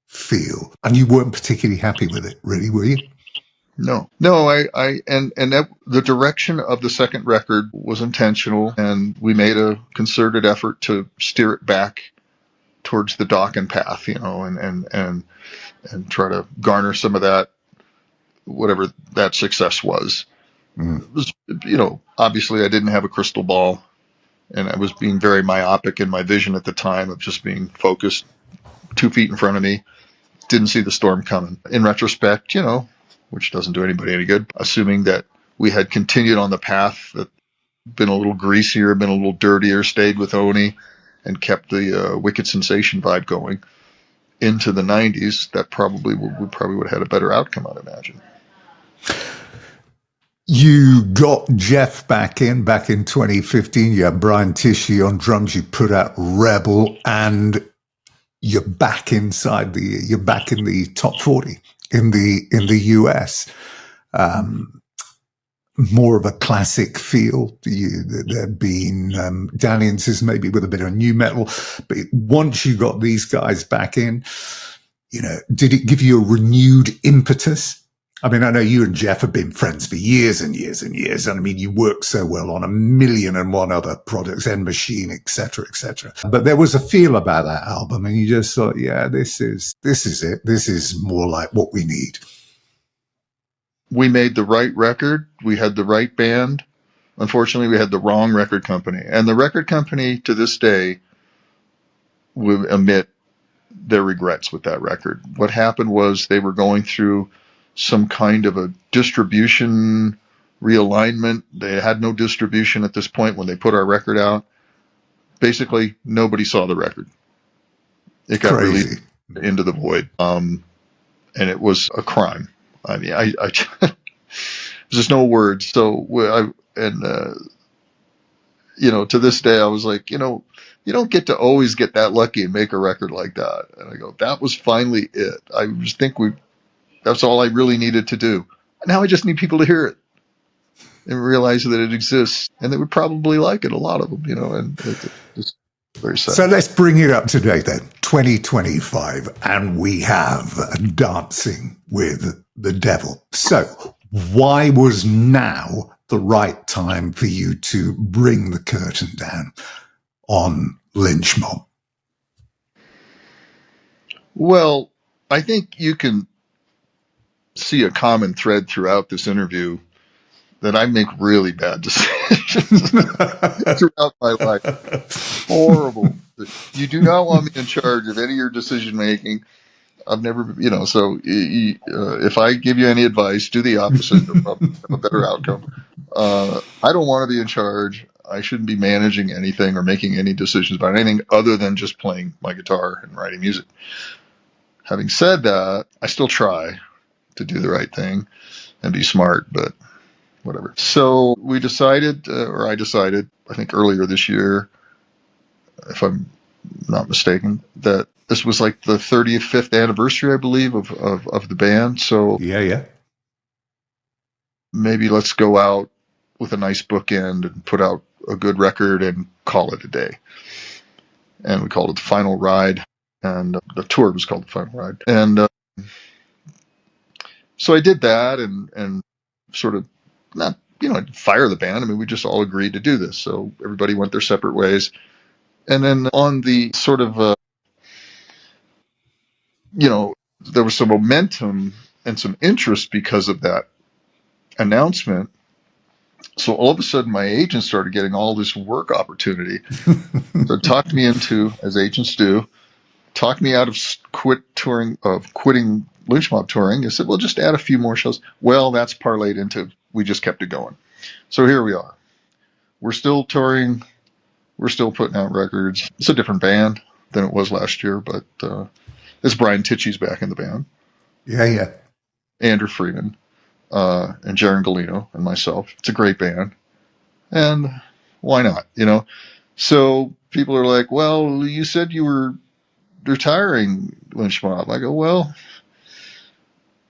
feel, and you weren't particularly happy with it, really, were you? No, that the direction of the second record was intentional, and we made a concerted effort to steer it back towards the Dokken path, and try to garner some of that, whatever that success was. It was, obviously I didn't have a crystal ball, and I was being very myopic in my vision at the time of just being focused 2 feet in front of me. Didn't see the storm coming. In retrospect, which doesn't do anybody any good, assuming that we had continued on the path, that been a little greasier, been a little dirtier, stayed with Oni, and kept the Wicked Sensation vibe going into the 90s, that probably would have had a better outcome, I'd imagine. You got Jeff back in 2015. You had Brian Tishy on drums. You put out Rebel, and you're back inside you're back in the top 40 in the US. More of a classic feel. There'd been dalliances maybe with a bit of new metal, but once you got these guys back in, did it give you a renewed impetus? I mean, I know you and Jeff have been friends for years and years and years. And I mean, you worked so well on 1,000,001 other projects, End Machine, et cetera, et cetera. But there was a feel about that album, and you just thought, yeah, this is it. This is more like what we need. We made the right record. We had the right band. Unfortunately, we had the wrong record company. And the record company to this day would admit their regrets with that record. What happened was they were going through some kind of a distribution realignment. They had no distribution at this point when they put our record out. Basically, nobody saw the record. It got released into the void. And it was a crime. I mean, there's just no words. So, to this day, I was like, you don't get to always get that lucky and make a record like that. And I go, that was finally it. I just think that's all I really needed to do. Now I just need people to hear it and realize that it exists, and they would probably like it, a lot of them, and it's very sad. So let's bring it up to date then, 2025, and we have Dancing with the Devil. So why was now the right time for you to bring the curtain down on Lynch Mob? Well, I think you can see a common thread throughout this interview that I make really bad decisions throughout my life. Horrible. You do not want me in charge of any of your decision making. I've never, so if I give you any advice, do the opposite. You'll probably have a better outcome. I don't want to be in charge. I shouldn't be managing anything or making any decisions about anything other than just playing my guitar and writing music. Having said that, I still try to do the right thing and be smart, but whatever. So we decided, I decided, I think earlier this year, if I'm not mistaken, that this was like the 35th anniversary, I believe, of the band. So yeah, maybe let's go out with a nice bookend and put out a good record and call it a day. And we called it The Final Ride, and the tour was called The Final Ride. And so I did that and sort of not, fire the band. I mean, we just all agreed to do this. So everybody went their separate ways. And then on the sort of, there was some momentum and some interest because of that announcement. So all of a sudden, my agent started getting all this work opportunity. So it talked me into, as agents do, talked me out of quitting Lynch Mob touring. I said, well, just add a few more shows. Well, that's parlayed into, we just kept it going. So here we are. We're still touring. We're still putting out records. It's a different band than it was last year, but it's Brian Tichy's back in the band. Yeah. Andrew Freeman and Jaron Gulino and myself. It's a great band. And why not, So people are like, well, you said you were retiring Lynch Mob. I go, well,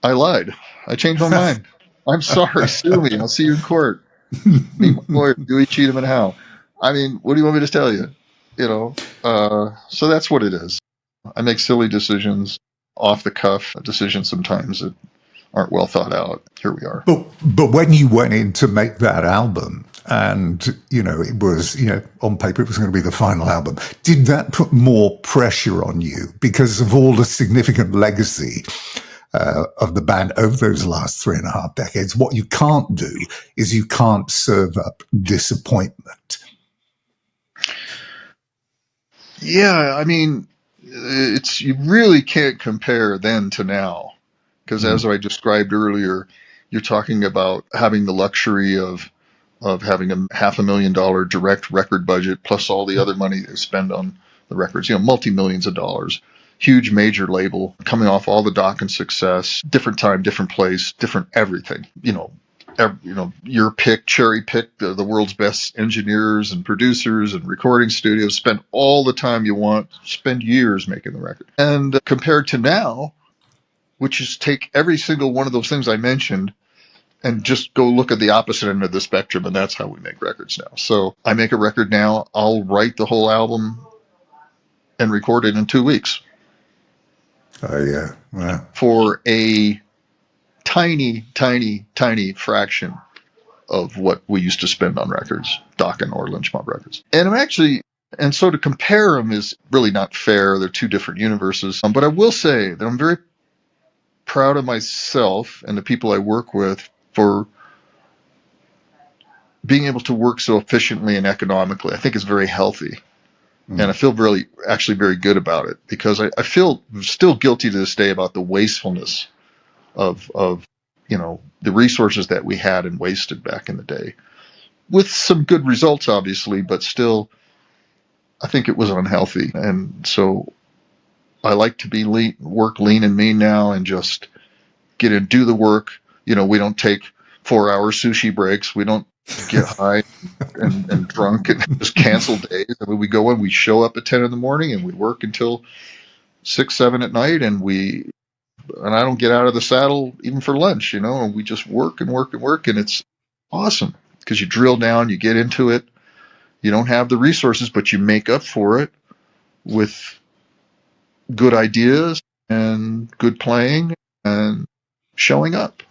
I lied. I changed my mind. I'm sorry. Sue me. I'll see you in court. Be my lawyer. Dewey, Cheatham, and Howe. I mean, what do you want me to tell you? So that's what it is. I make silly decisions, off the cuff decisions sometimes that aren't well thought out. Here we are. But when you went in to make that album, and it was on paper it was going to be the final album, did that put more pressure on you because of all the significant legacy of the band over those last 3.5 decades? What you can't do is you can't serve up disappointment. Yeah, I mean, you really can't compare then to now, because as I described earlier, you're talking about having the luxury of having a $500,000 direct record budget plus all the other money they spend on the records, multi-millions of dollars, huge major label, coming off all the Dokken success, different time, different place, different everything, your cherry pick the world's best engineers and producers and recording studios, spend all the time you want, spend years making the record. And compared to now, which is take every single one of those things I mentioned and just go look at the opposite end of the spectrum, and that's how we make records now. So I make a record now, I'll write the whole album and record it in 2 weeks. Oh, yeah. Wow. For a tiny, tiny, tiny fraction of what we used to spend on records, Dokken or Lynch Mob records. And so to compare them is really not fair. They're two different universes. But I will say that I'm very proud of myself and the people I work with for being able to work so efficiently and economically. I think it's very healthy. And I feel actually very good about it, because I feel still guilty to this day about the wastefulness of the resources that we had and wasted back in the day, with some good results, obviously, but still, I think it was unhealthy. And so I like to work lean and mean now and just get in, do the work. We don't take 4-hour sushi breaks. We don't get high and drunk and just cancel days. I mean, we go in, we show up at 10 in the morning and we work until 6, 7 at night, and I don't get out of the saddle even for lunch, and we just work and work and work, and it's awesome because you drill down, you get into it. You don't have the resources, but you make up for it with good ideas and good playing and showing up.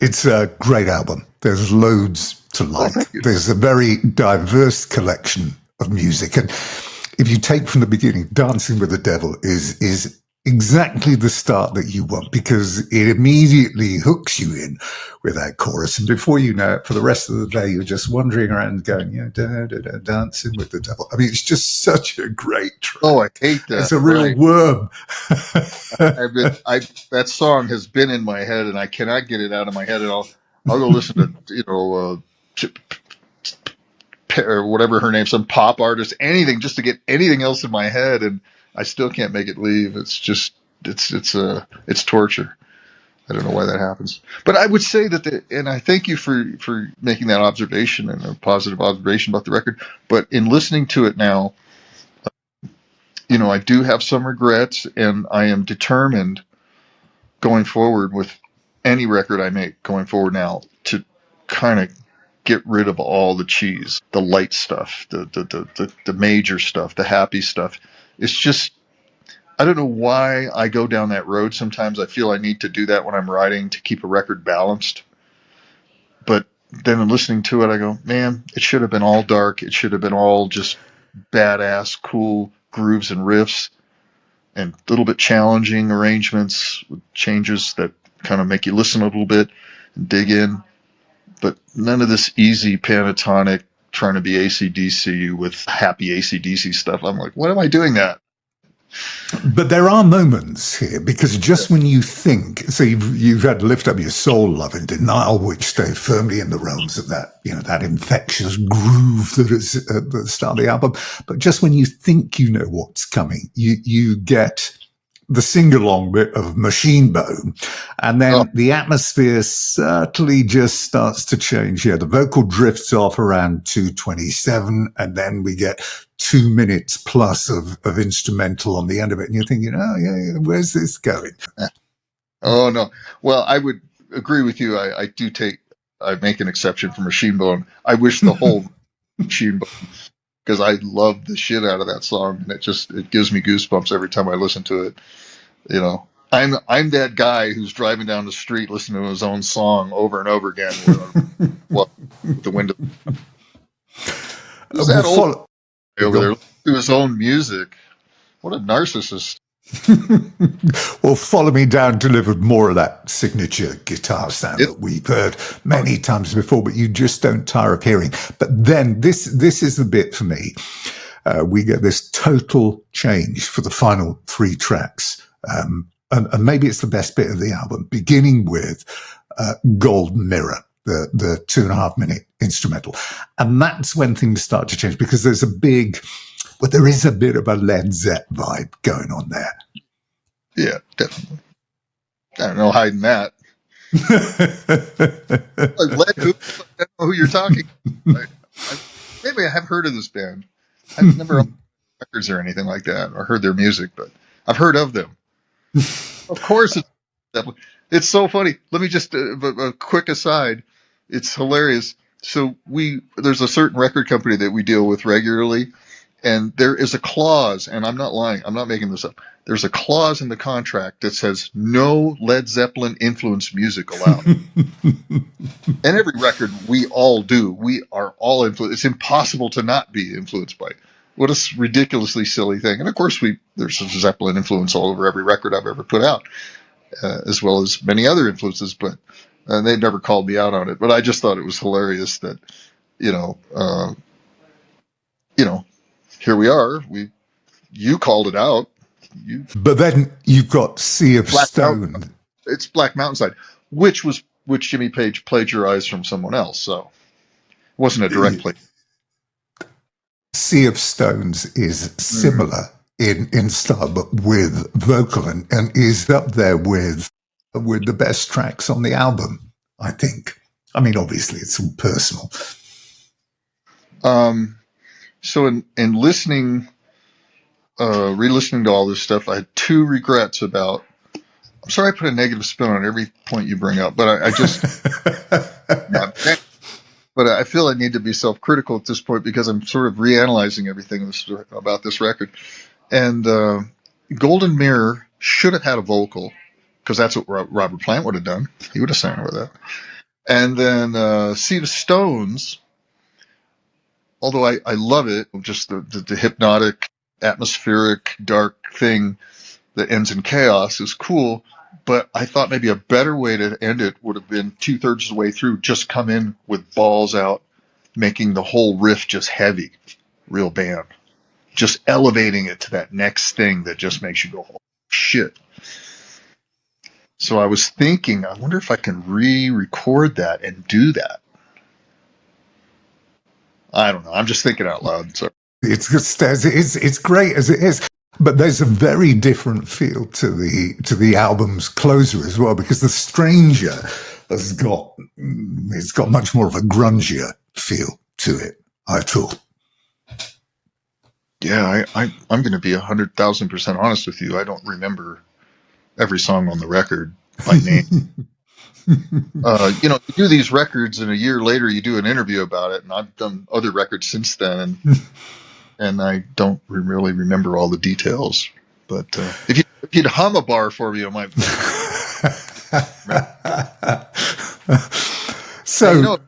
It's a great album. There's loads to like. Thank you. There's a very diverse collection of music. And if you take from the beginning, Dancing with the Devil is exactly the start that you want, because it immediately hooks you in with that chorus. And before you know it, for the rest of the day, you're just wandering around going, Dancing with the Devil. I mean, it's just such a great track. Oh, I hate that. It's a real worm. That song has been in my head, and I cannot get it out of my head. And I'll go listen to or whatever her name, some pop artist, anything, just to get anything else in my head, and I still can't make it leave. It's just it's torture. I don't know why that happens, but I would say that and I thank you for making that observation, and a positive observation about the record. But in listening to it now, I do have some regrets, and I am determined going forward with any record I make going forward now to kind of get rid of all the cheese, the light stuff, the major stuff, the happy stuff. It's just, I don't know why I go down that road. Sometimes I feel I need to do that when I'm writing to keep a record balanced. But then in listening to it, I go, man, it should have been all dark. It should have been all just badass, cool grooves and riffs and a little bit challenging arrangements with changes that kind of make you listen a little bit and dig in. But none of this easy pentatonic trying to be AC/DC with happy AC/DC stuff. I'm like, when am I doing that? But there are moments here, because just when you think, so you've had Lift Up Your Soul, Love and Denial, which stay firmly in the realms of that, that infectious groove that is at the start of the album. But just when you think you know what's coming, you get the sing-along bit of Machine Bone, and then the atmosphere certainly just starts to change. Yeah, the vocal drifts off around 2:27, and then we get 2 minutes plus of instrumental on the end of it, and you're thinking, oh yeah, where's this going? Oh no. Well, I would agree with you. I make an exception for Machine Bone. I wish the whole Machine Bone, because I love the shit out of that song, and it gives me goosebumps every time I listen to it. I'm that guy who's driving down the street listening to his own song over and over again with the window. Is that old over there to his own music? What a narcissist. Well, Follow Me Down delivered more of that signature guitar sound that we've heard many times before, but you just don't tire of hearing. But then this is the bit for me. We get this total change for the final 3 tracks. And maybe it's the best bit of the album, beginning with Gold Mirror, the 2.5 minute instrumental. And that's when things start to change, because there is a bit of a Led Zepp vibe going on there. Yeah, definitely. I don't know hiding that. I don't know who you're talking. Maybe I have heard of this band. I've never owned records or anything like that, or heard their music, but I've heard of them. Of course, it's so funny. Let me just a quick aside. It's hilarious. So there's a certain record company that we deal with regularly, and there is a clause, and I'm not lying, I'm not making this up. There's a clause in the contract that says no Led Zeppelin influenced music allowed. And every record we all do, we are all influenced. It's impossible to not be influenced by it. What a ridiculously silly thing. And of course, there's a Zeppelin influence all over every record I've ever put out, as well as many other influences, but they never called me out on it. But I just thought it was hilarious that, here we are. You called it out. But then you've got Sea of Stone. Mountain. It's Black Mountainside, which Jimmy Page plagiarized from someone else. So it wasn't a direct play. Sea of Stones is similar in style, but with vocal, and is up there with the best tracks on the album, I think. I mean, obviously, it's all personal. So in listening, re-listening to all this stuff, I had two regrets about. I'm sorry I put a negative spin on every point you bring up, but I just, yeah, but I feel I need to be self-critical at this point because I'm sort of reanalyzing everything about this record. And Golden Mirror should have had a vocal because that's what Robert Plant would have done. He would have sang with that. And then Seed of Stones, although I love it, just the hypnotic, atmospheric, dark thing that ends in chaos is cool. But I thought maybe a better way to end it would have been 2/3 of the way through, just come in with balls out, making the whole riff just heavy, real band. Just elevating it to that next thing that just makes you go, oh, shit. So I was thinking, I wonder if I can re-record that and do that. I don't know. I'm just thinking out loud. So It's just it's great as it is. But there's a very different feel to the album's closer as well, because The Stranger has got much more of a grungier feel to it, I thought. Yeah, I'm going to be 100,000% honest with you. I don't remember every song on the record by name. You do these records, and a year later you do an interview about it, and I've done other records since then, and I don't really remember all the details. But if you'd hum a bar for me, I might. So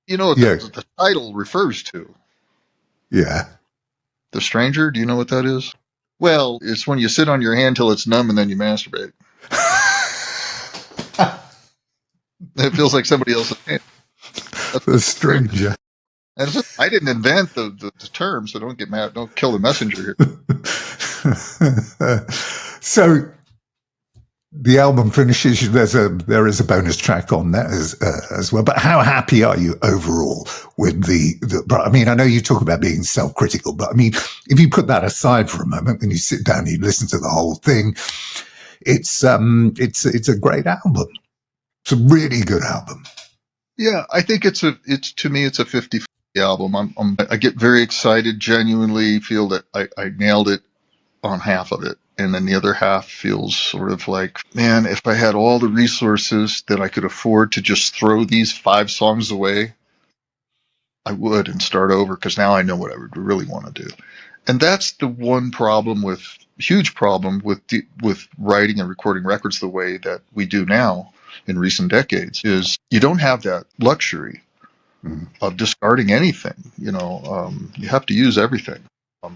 you know what the title refers to. Yeah. The Stranger, do you know what that is? Well, it's when you sit on your hand till it's numb and then you masturbate. It feels like somebody else's hand. That's The Stranger. And I didn't invent the term, so don't get mad. Don't kill the messenger here. So the album finishes. There is a bonus track on that as well. But how happy are you overall with I mean, I know you talk about being self-critical, but I mean, if you put that aside for a moment, when you sit down and you listen to the whole thing, it's a great album. It's a really good album. Yeah, I think it's a 50/50 album. I get very excited, genuinely feel that I nailed it on half of it. And then the other half feels sort of like, man, if I had all the resources that I could afford to just throw these 5 songs away, I would and start over, because now I know what I would really want to do. And that's the one huge problem with writing and recording records the way that we do now in recent decades, is you don't have that luxury of discarding anything. You have to use everything.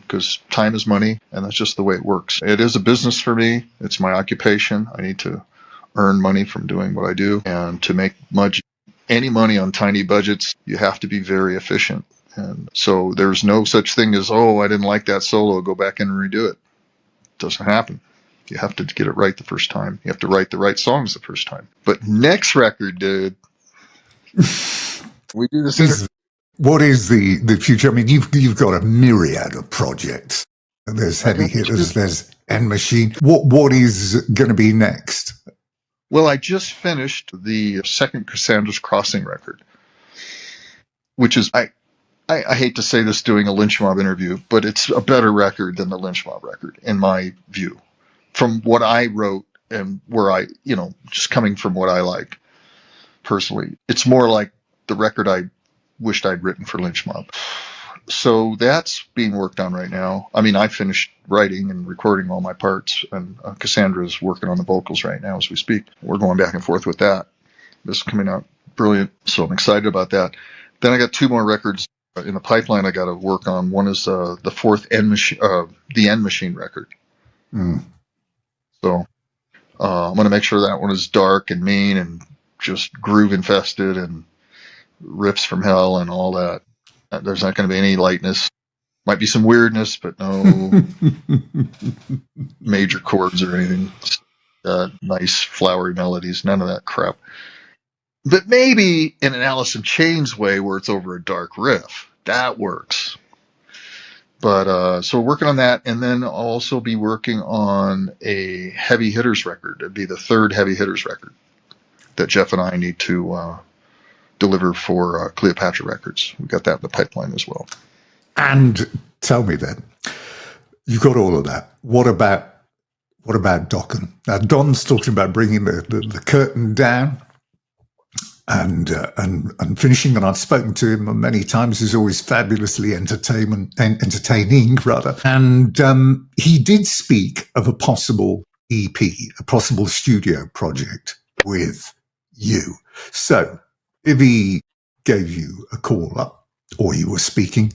Because time is money, and that's just the way it works. It is a business for me. It's my occupation. I need to earn money from doing what I do. And to make any money on tiny budgets, you have to be very efficient. And so there's no such thing as, oh, I didn't like that solo, go back and redo it. It doesn't happen. You have to get it right the first time. You have to write the right songs the first time. But next record, dude, we do this. What is the future? I mean, you've got a myriad of projects. There's Heavy Hitters, there's End Machine. What is going to be next? Well, I just finished the second Cassandra's Crossing record, which is, I hate to say this doing a Lynch Mob interview, but it's a better record than the Lynch Mob record, in my view. From what I wrote and where just coming from what I like personally, it's more like the record I wished I'd written for Lynch Mob. So that's being worked on right now. I mean, I finished writing and recording all my parts, and Cassandra's working on the vocals right now as we speak. We're going back and forth with that. This is coming out brilliant, so I'm excited about that. Then I got 2 more records in the pipeline I got to work on. One is the 4th the End Machine record. So I'm going to make sure that one is dark and mean and just groove infested and riffs from hell and all that. There's not going to be any lightness. Might be some weirdness, but no major chords or anything. Nice flowery melodies, none of that crap. But maybe in an Alice in Chains way, where it's over a dark riff, that works. But so we're working on that, and then I'll also be working on a Heavy Hitters record. It'd be the 3rd Heavy Hitters record that Jeff and I need to deliver for Cleopatra Records. We got that in the pipeline as well. And tell me then, you've got all of that. What about Dokken? Now, Don's talking about bringing the curtain down and finishing, and I've spoken to him many times. He's always fabulously entertaining, rather. And he did speak of a possible EP, a possible studio project with you. So if he gave you a call up, or you were speaking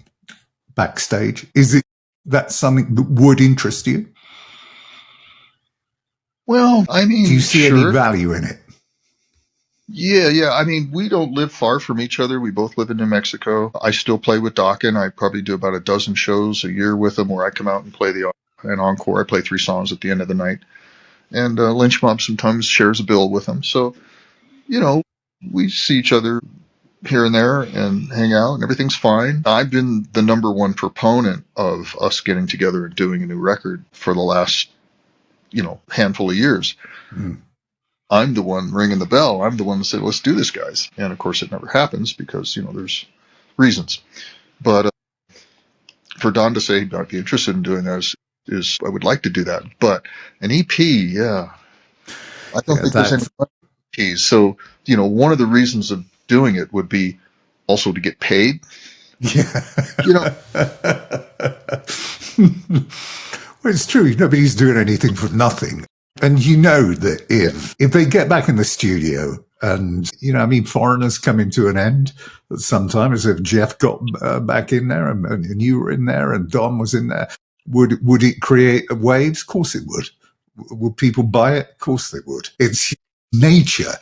backstage, is it that something that would interest you? Well, I mean, do you see any value in it? Yeah. I mean, we don't live far from each other. We both live in New Mexico. I still play with Dokken. I probably do about a dozen shows a year with him where I come out and play an encore. I play 3 songs at the end of the night. And Lynch Mob sometimes shares a bill with him. So, we see each other here and there and hang out, and everything's fine. I've been the number one proponent of us getting together and doing a new record for the last, handful of years. Mm. I'm the one ringing the bell. I'm the one that said, let's do this, guys. And of course it never happens because, there's reasons. But for Don to say he'd not be interested in doing that is I would like to do that. But an EP, yeah. I don't think there's any EPs. So, one of the reasons of doing it would be also to get paid. Yeah. Well, it's true. Nobody's doing anything for nothing. And that if they get back in the studio and, Foreigners coming to an end at some time, as if Jeff got back in there and you were in there and Don was in there, would it create waves? Of course it would. Would people buy it? Of course they would. It's nature.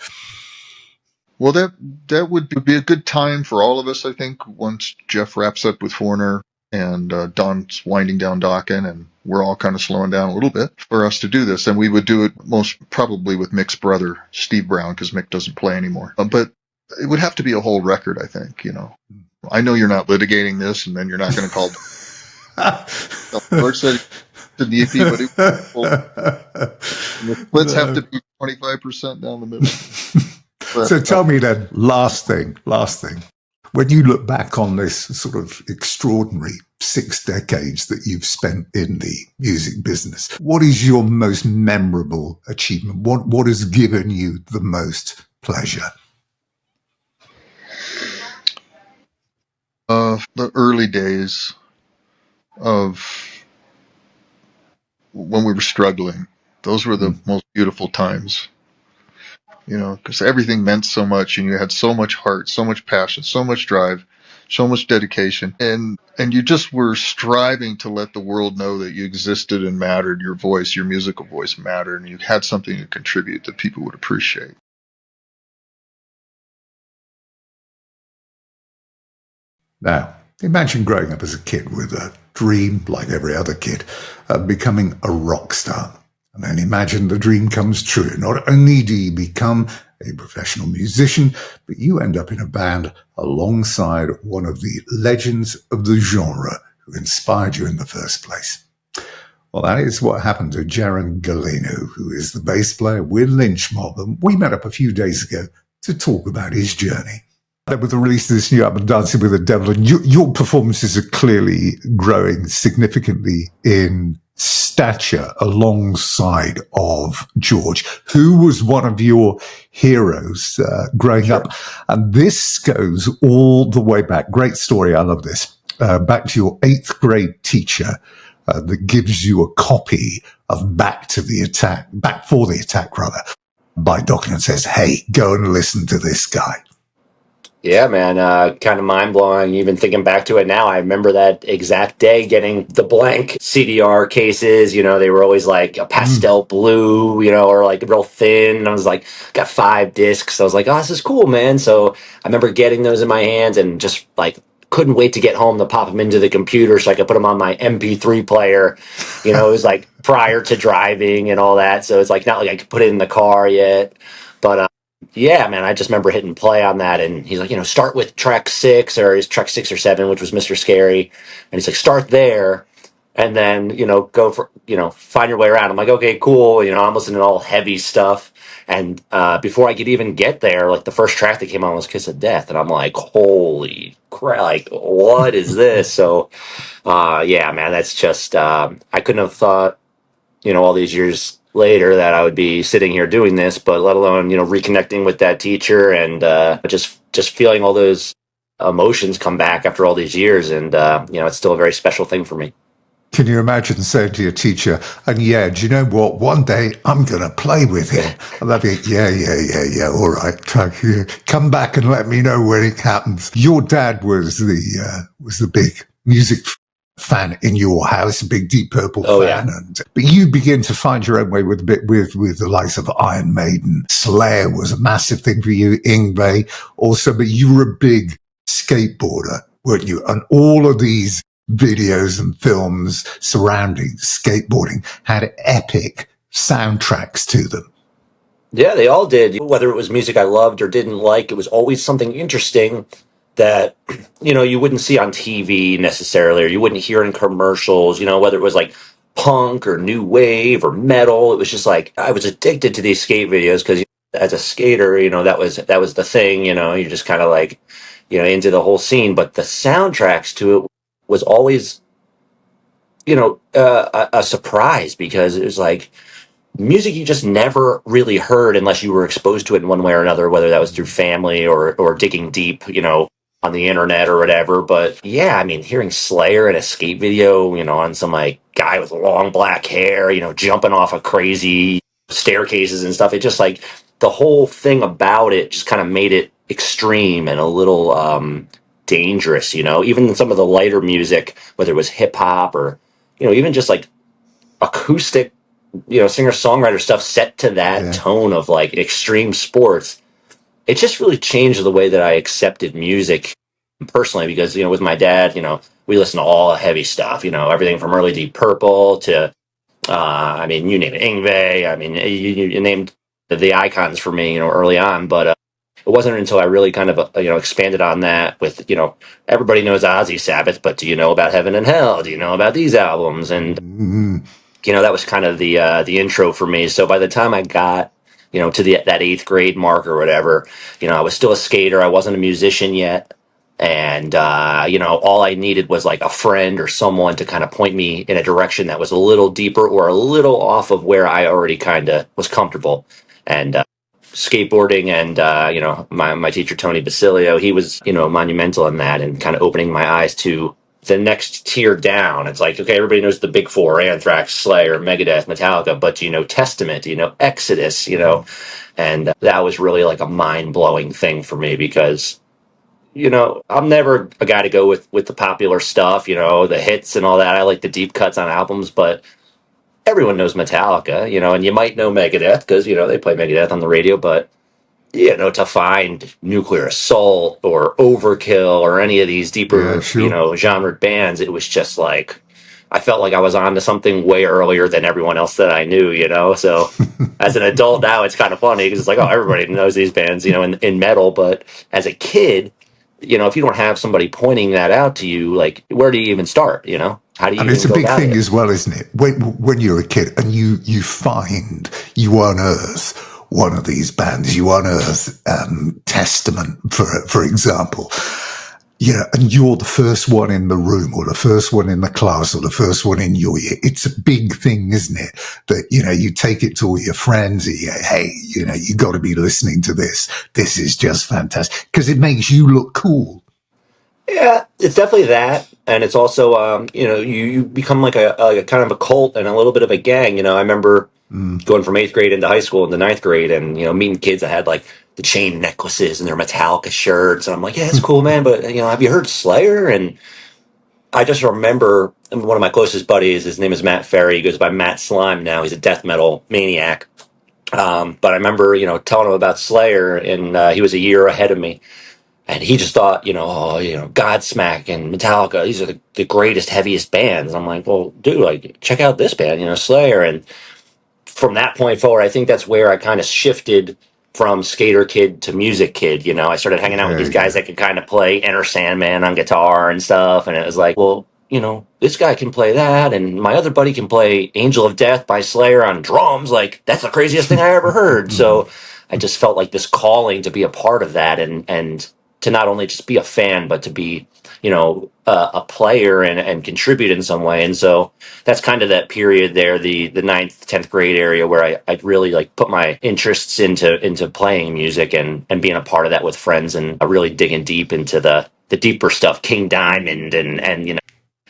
Well, that would be a good time for all of us, I think, once Jeff wraps up with Foreigner and Don's winding down Dokken, and we're all kind of slowing down a little bit for us to do this. And we would do it most probably with Mick's brother, Steve Brown, because Mick doesn't play anymore. But it would have to be a whole record, I think, I know you're not litigating this, and then you're not going to call George said the EP, but the splits have to be 25% down the middle. But, so tell me then, last thing. When you look back on this sort of extraordinary 6 decades that you've spent in the music business, what is your most memorable achievement? What has given you the most pleasure? The early days of when we were struggling. Those were the most beautiful times. Because everything meant so much, and you had so much heart, so much passion, so much drive, so much dedication, and you just were striving to let the world know that you existed and mattered. Your voice, your musical voice mattered, and you had something to contribute that people would appreciate. Now, imagine growing up as a kid with a dream, like every other kid, of becoming a rock star. And then imagine the dream comes true. Not only do you become a professional musician, but you end up in a band alongside one of the legends of the genre who inspired you in the first place. Well, that is what happened to Jaron Galino, who is the bass player with Lynch Mob. And we met up a few days ago to talk about his journey. With the release of this new album, Dancing with the Devil, and your performances are clearly growing significantly in stature alongside of George, who was one of your heroes growing up. And this goes all the way back. Great story. I love this. Back to your 8th grade teacher that gives you a copy of Back for the Attack, by Dokken, and says, hey, go and listen to this guy. Yeah, man, kind of mind-blowing. Even thinking back to it now, I remember that exact day getting the blank CDR cases. They were always like a pastel blue, or like real thin. And I was like, got 5 discs. I was like, oh, this is cool, man. So I remember getting those in my hands and just like couldn't wait to get home to pop them into the computer so I could put them on my MP3 player. It was like prior to driving and all that. So it's like not like I could put it in the car yet. But yeah, man, I just remember hitting play on that, and he's like, start with track 6, or is track 6 or 7, which was Mr. Scary, and he's like, start there, and then go for find your way around. I'm like, okay, cool. I'm listening to all heavy stuff, and before I could even get there, like the first track that came on was "Kiss of Death," and I'm like, holy crap! Like, what is this? So, yeah, man, that's just I couldn't have thought, all these years later that I would be sitting here doing this, but let alone reconnecting with that teacher and just feeling all those emotions come back after all these years, and it's still a very special thing for me. Can you imagine saying to your teacher, and yeah, do you know what? One day I'm going to play with him. And they'd be, yeah. All right. Come back and let me know when it happens. Your dad was the big music fan in your house, a big Deep Purple fan. Yeah. But you begin to find your own way with the likes of Iron Maiden. Slayer was a massive thing for you, Yngwie also, but you were a big skateboarder, weren't you? And all of these videos and films surrounding skateboarding had epic soundtracks to them. Yeah, they all did. Whether it was music I loved or didn't like, it was always something interesting that you wouldn't see on TV necessarily, or you wouldn't hear in commercials. Whether it was like punk or new wave or metal, it was just like I was addicted to these skate videos because as a skater, that was the thing. You're just kind of like into the whole scene. But the soundtracks to it was always a surprise because it was like music you just never really heard unless you were exposed to it in one way or another, whether that was through family or digging deep, on the internet or whatever. But yeah, I mean, hearing Slayer in a skate video, on some like guy with long black hair, jumping off of crazy staircases and stuff, it just like the whole thing about it just kind of made it extreme and a little dangerous, even some of the lighter music, whether it was hip hop or, even just like acoustic singer-songwriter stuff set to that tone of like extreme sports. It just really changed the way that I accepted music personally because with my dad, we listen to all heavy stuff, everything from early Deep Purple to I mean, you name it, Yngwie. I mean, you named the icons for me, early on, but it wasn't until I really kind of expanded on that with everybody knows Ozzy Sabbath, but do you know about Heaven and Hell? Do you know about these albums? And that was kind of the intro for me. So by the time I got, to that eighth grade mark or whatever, I was still a skater. I wasn't a musician yet. And, all I needed was like a friend or someone to kind of point me in a direction that was a little deeper or a little off of where I already kind of was comfortable. And, skateboarding and, my teacher, Tony Basilio, he was, monumental in that and kind of opening my eyes to the next tier down. It's like, okay, everybody knows the big four, Anthrax, Slayer, Megadeth, Metallica, but do you know Testament? Do you know Exodus? And that was really like a mind-blowing thing for me because, I'm never a guy to go with the popular stuff, the hits and all that. I like the deep cuts on albums, but everyone knows Metallica, and you might know Megadeth because, they play Megadeth on the radio, but to find Nuclear Assault or Overkill or any of these deeper, genre bands, it was just like, I felt like I was on to something way earlier than everyone else that I knew, So as an adult now, it's kind of funny because it's like, oh, everybody knows these bands, in metal. But as a kid, if you don't have somebody pointing that out to you, like, where do you even start, How do you And even it's a go big about thing it? as well, isn't it? When you're a kid and you unearth one of these bands, you unearth Testament, for example, and you're the first one in the room or the first one in the class or the first one in your year. It's a big thing, isn't it? That, you take it to all your friends. Hey, you got to be listening to this. This is just fantastic because it makes you look cool. Yeah, it's definitely that, and it's also you become like a kind of a cult and a little bit of a gang. I remember going from eighth grade into high school into ninth grade, and meeting kids that had like the chain necklaces and their Metallica shirts, and I'm like, yeah, it's cool, man, but have you heard Slayer? And I just remember one of my closest buddies. His name is Matt Ferry. He goes by Matt Slime now. He's a death metal maniac. But I remember telling him about Slayer, and he was a year ahead of me. And he just thought, Godsmack and Metallica, these are the greatest, heaviest bands. And I'm like, well, dude, like, check out this band, Slayer. And from that point forward, I think that's where I kind of shifted from skater kid to music kid. I started hanging out with these guys that could kind of play Enter Sandman on guitar and stuff. And it was like, well, this guy can play that, and my other buddy can play Angel of Death by Slayer on drums. Like, that's the craziest thing I ever heard. So I just felt like this calling to be a part of that, and to not only just be a fan, but to be, a player and contribute in some way. And so that's kind of that period there, the ninth, 10th grade area, where I really like put my interests into playing music and being a part of that with friends, and really digging deep into the deeper stuff, King Diamond, and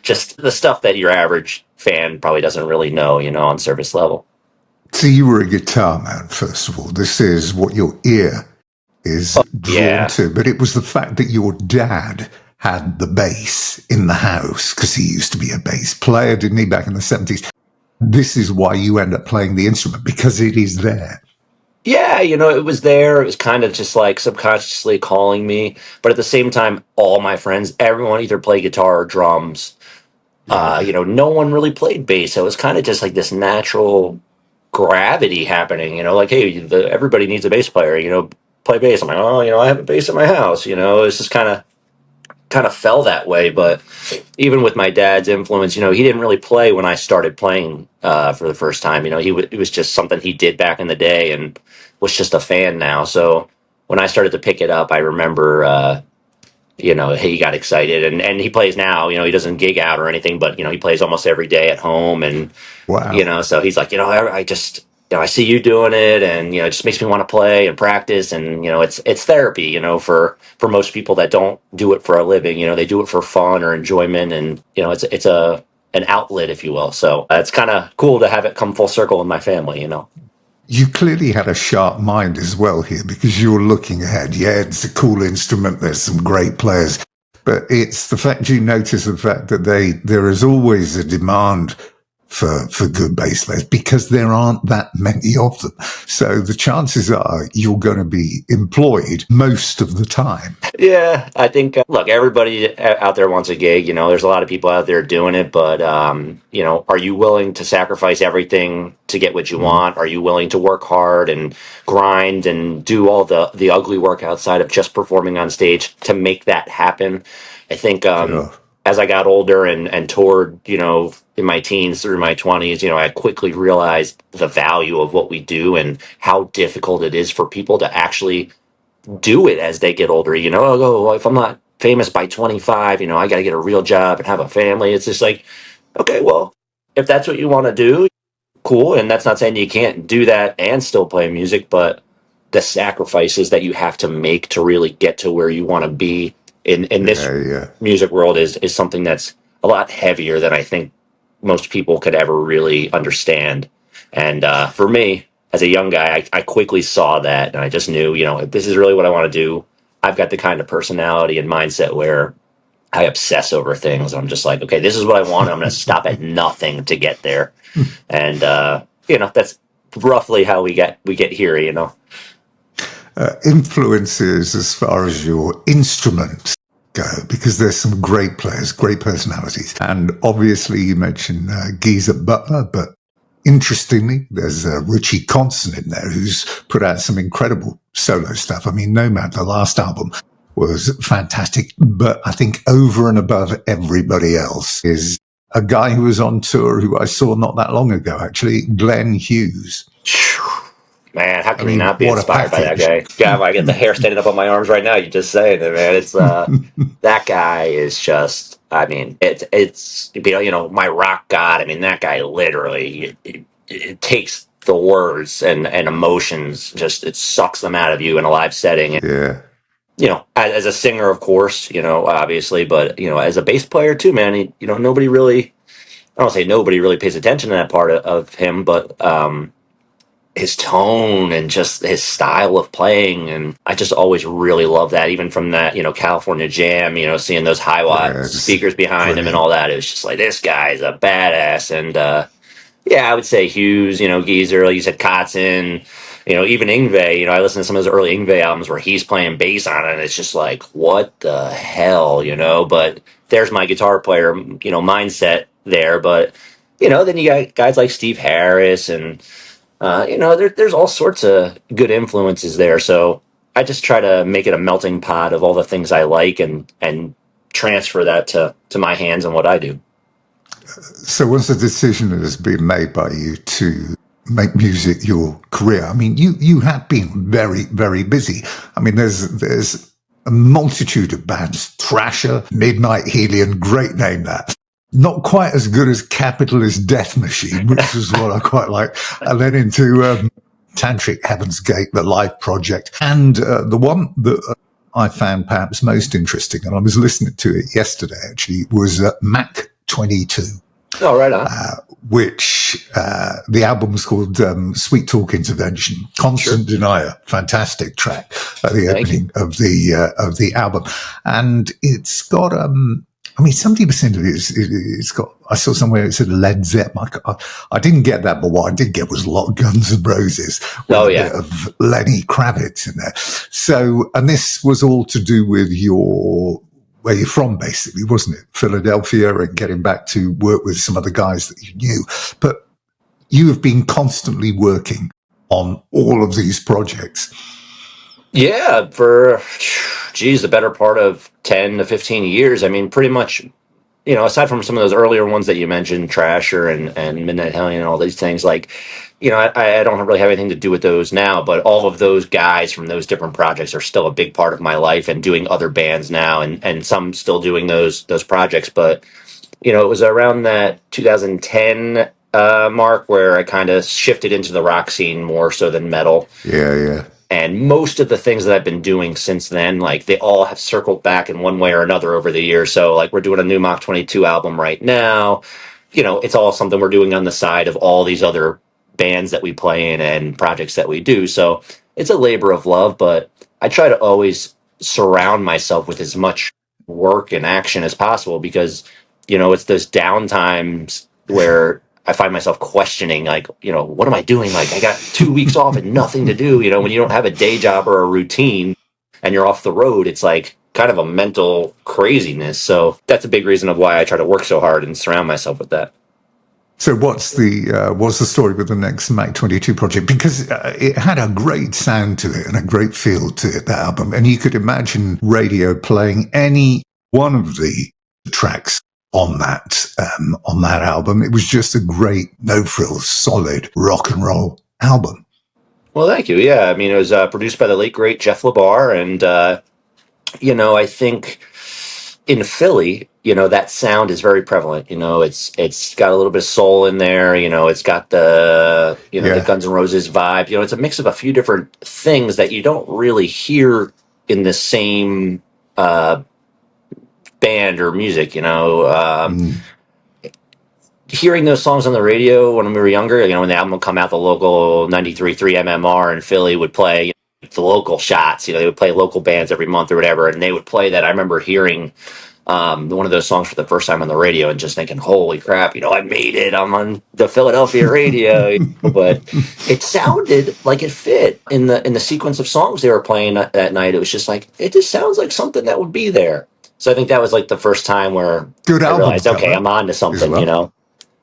just the stuff that your average fan probably doesn't really know, on surface level. So you were a guitar man, first of all. This is what your ear is drawn Yeah. to. But it was the fact that your dad had the bass in the house, because he used to be a bass player, didn't he, back in the 70s? This is why you end up playing the instrument, because it is there. Yeah, it was there. It was kind of just like subconsciously calling me. But at the same time, all my friends, everyone either played guitar or drums. No one really played bass. So it was kind of just like this natural gravity happening, like, hey, everybody needs a bass player, play bass. I'm like, oh, I have a bass at my house, it's just kind of fell that way. But even with my dad's influence, he didn't really play when I started playing for the first time. It was just something he did back in the day, and was just a fan now. So when I started to pick it up, I remember, he got excited, and he plays now. He doesn't gig out or anything, but he plays almost every day at home, and Wow. so he's like, I just, I see you doing it, and it just makes me want to play and practice, and it's therapy, for most people that don't do it for a living. They do it for fun or enjoyment, and it's an outlet, if you will. So it's kind of cool to have it come full circle in my family. You clearly had a sharp mind as well here, because you were looking ahead. Yeah, it's a cool instrument. There's some great players. But it's the fact you notice the fact that there is always a demand for good bass players, because there aren't that many of them. So the chances are you're going to be employed most of the time. Yeah, I think, look, everybody out there wants a gig. There's a lot of people out there doing it, but, are you willing to sacrifice everything to get what you want? Are you willing to work hard and grind and do all the ugly work outside of just performing on stage to make that happen? I think, Sure. as I got older and toured, in my teens through my 20s, I quickly realized the value of what we do and how difficult it is for people to actually do it as they get older. Oh, well, if I'm not famous by 25, I got to get a real job and have a family. It's just like, okay, well, if that's what you want to do, cool. And that's not saying you can't do that and still play music, but the sacrifices that you have to make to really get to where you want to be in this Yeah. music world is something that's a lot heavier than I think most people could ever really understand. And for me, as a young guy, I quickly saw that, and I just knew, if this is really what I want to do, I've got the kind of personality and mindset where I obsess over things. I'm just like, okay, this is what I want. I'm going to stop at nothing to get there. And that's roughly how we get here. Influences as far as your instruments go, because there's some great players, great personalities. And obviously you mentioned Geezer Butler, but interestingly, there's Richie Constant in there, who's put out some incredible solo stuff. I mean, Nomad, the last album, was fantastic, but I think over and above everybody else is a guy who was on tour who I saw not that long ago, actually, Glenn Hughes. Man, how can I you mean, not be what a inspired by that package. guy? God, I get the hair standing up on my arms right now. You just saying it, man. It's that guy is just. I mean, it's my rock god. I mean, that guy literally it takes the words and emotions, just it sucks them out of you in a live setting. Yeah. As a singer, of course, obviously, but as a bass player too, man. Nobody really. I don't say nobody really pays attention to that part of him, but his tone and just his style of playing, and I just always really love that, even from that California Jam, seeing those high watt Yeah, it's speakers behind him and brilliant. all that. It was just like, this guy's a badass. And yeah, I would say Hughes, Geezer, like you said, Kotzen, even Ingve. I listen to some of those early Ingve albums where he's playing bass on it, and it's just like, what the hell, but there's my guitar player mindset there. But then you got guys like Steve Harris, and there's all sorts of good influences there. So I just try to make it a melting pot of all the things I like, and transfer that to my hands and what I do. So once the decision has been made by you to make music your career, I mean, you have been very, very busy. I mean, there's a multitude of bands. Thrasher, Midnight Helium, great name that. Not quite as good as Capitalist Death Machine, which was what I quite like. And then into Tantric Heaven's Gate, the live project. And the one that I found perhaps most interesting, and I was listening to it yesterday actually, was Mac 22. Oh, right on. Which the album was called Sweet Talk Intervention. Constant Denier, fantastic track at the opening of the album, and it's got I mean, 70% of it it's got. I saw somewhere it said Led Zeppelin. I didn't get that, but what I did get was a lot of Guns N' Roses with a bit of Lenny Kravitz in there. So, and this was all to do with where you're from, basically, wasn't it? Philadelphia, and getting back to work with some of the guys that you knew. But you have been constantly working on all of these projects. Yeah, for, the better part of 10 to 15 years. I mean, pretty much, aside from some of those earlier ones that you mentioned, Trasher and Midnight Hellion and all these things, like, I don't really have anything to do with those now, but all of those guys from those different projects are still a big part of my life and doing other bands now, and some still doing those projects. But, it was around that 2010 mark where I kind of shifted into the rock scene more so than metal. Yeah. And most of the things that I've been doing since then, like, they all have circled back in one way or another over the years. So, like, we're doing a new Mach 22 album right now. It's all something we're doing on the side of all these other bands that we play in and projects that we do. So it's a labor of love, but I try to always surround myself with as much work and action as possible because, it's those downtimes where I find myself questioning, like, what am I doing? Like, I got 2 weeks off and nothing to do. When you don't have a day job or a routine and you're off the road, it's like kind of a mental craziness. So that's a big reason of why I try to work so hard and surround myself with that. So what's the story with the next Mac 22 project? Because it had a great sound to it and a great feel to it, that album. And you could imagine radio playing any one of the tracks on that album. It was just a great, no frills, solid rock and roll album. Well, thank you. Yeah, I mean, it was produced by the late great Jeff LaBar, and I think in Philly, that sound is very prevalent. It's got a little bit of soul in there. It's got the the Guns N' Roses vibe. It's a mix of a few different things that you don't really hear in the same band or music. Hearing those songs on the radio when we were younger, when the album would come out, the local 93.3 MMR in Philly would play the local shots. They would play local bands every month or whatever, and they would play that. I remember hearing one of those songs for the first time on the radio and just thinking, holy crap, I made it. I'm on the Philadelphia radio. But it sounded like it fit in the sequence of songs they were playing that night. It was just like, it just sounds like something that would be there. So I think that was like the first time where I realized, okay, I'm on to something,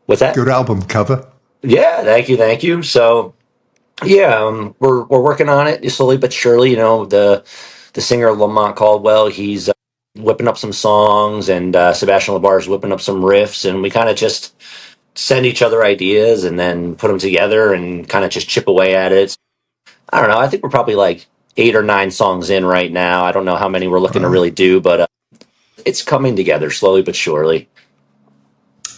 What's that? Good album cover. Yeah, thank you. So, yeah, we're working on it slowly but surely. The singer Lamont Caldwell, he's whipping up some songs, and Sebastian LaBar's whipping up some riffs, and we kind of just send each other ideas and then put them together and kind of just chip away at it. I don't know. I think we're probably like 8 or 9 songs in right now. I don't know how many we're looking to really do, but it's coming together slowly but surely.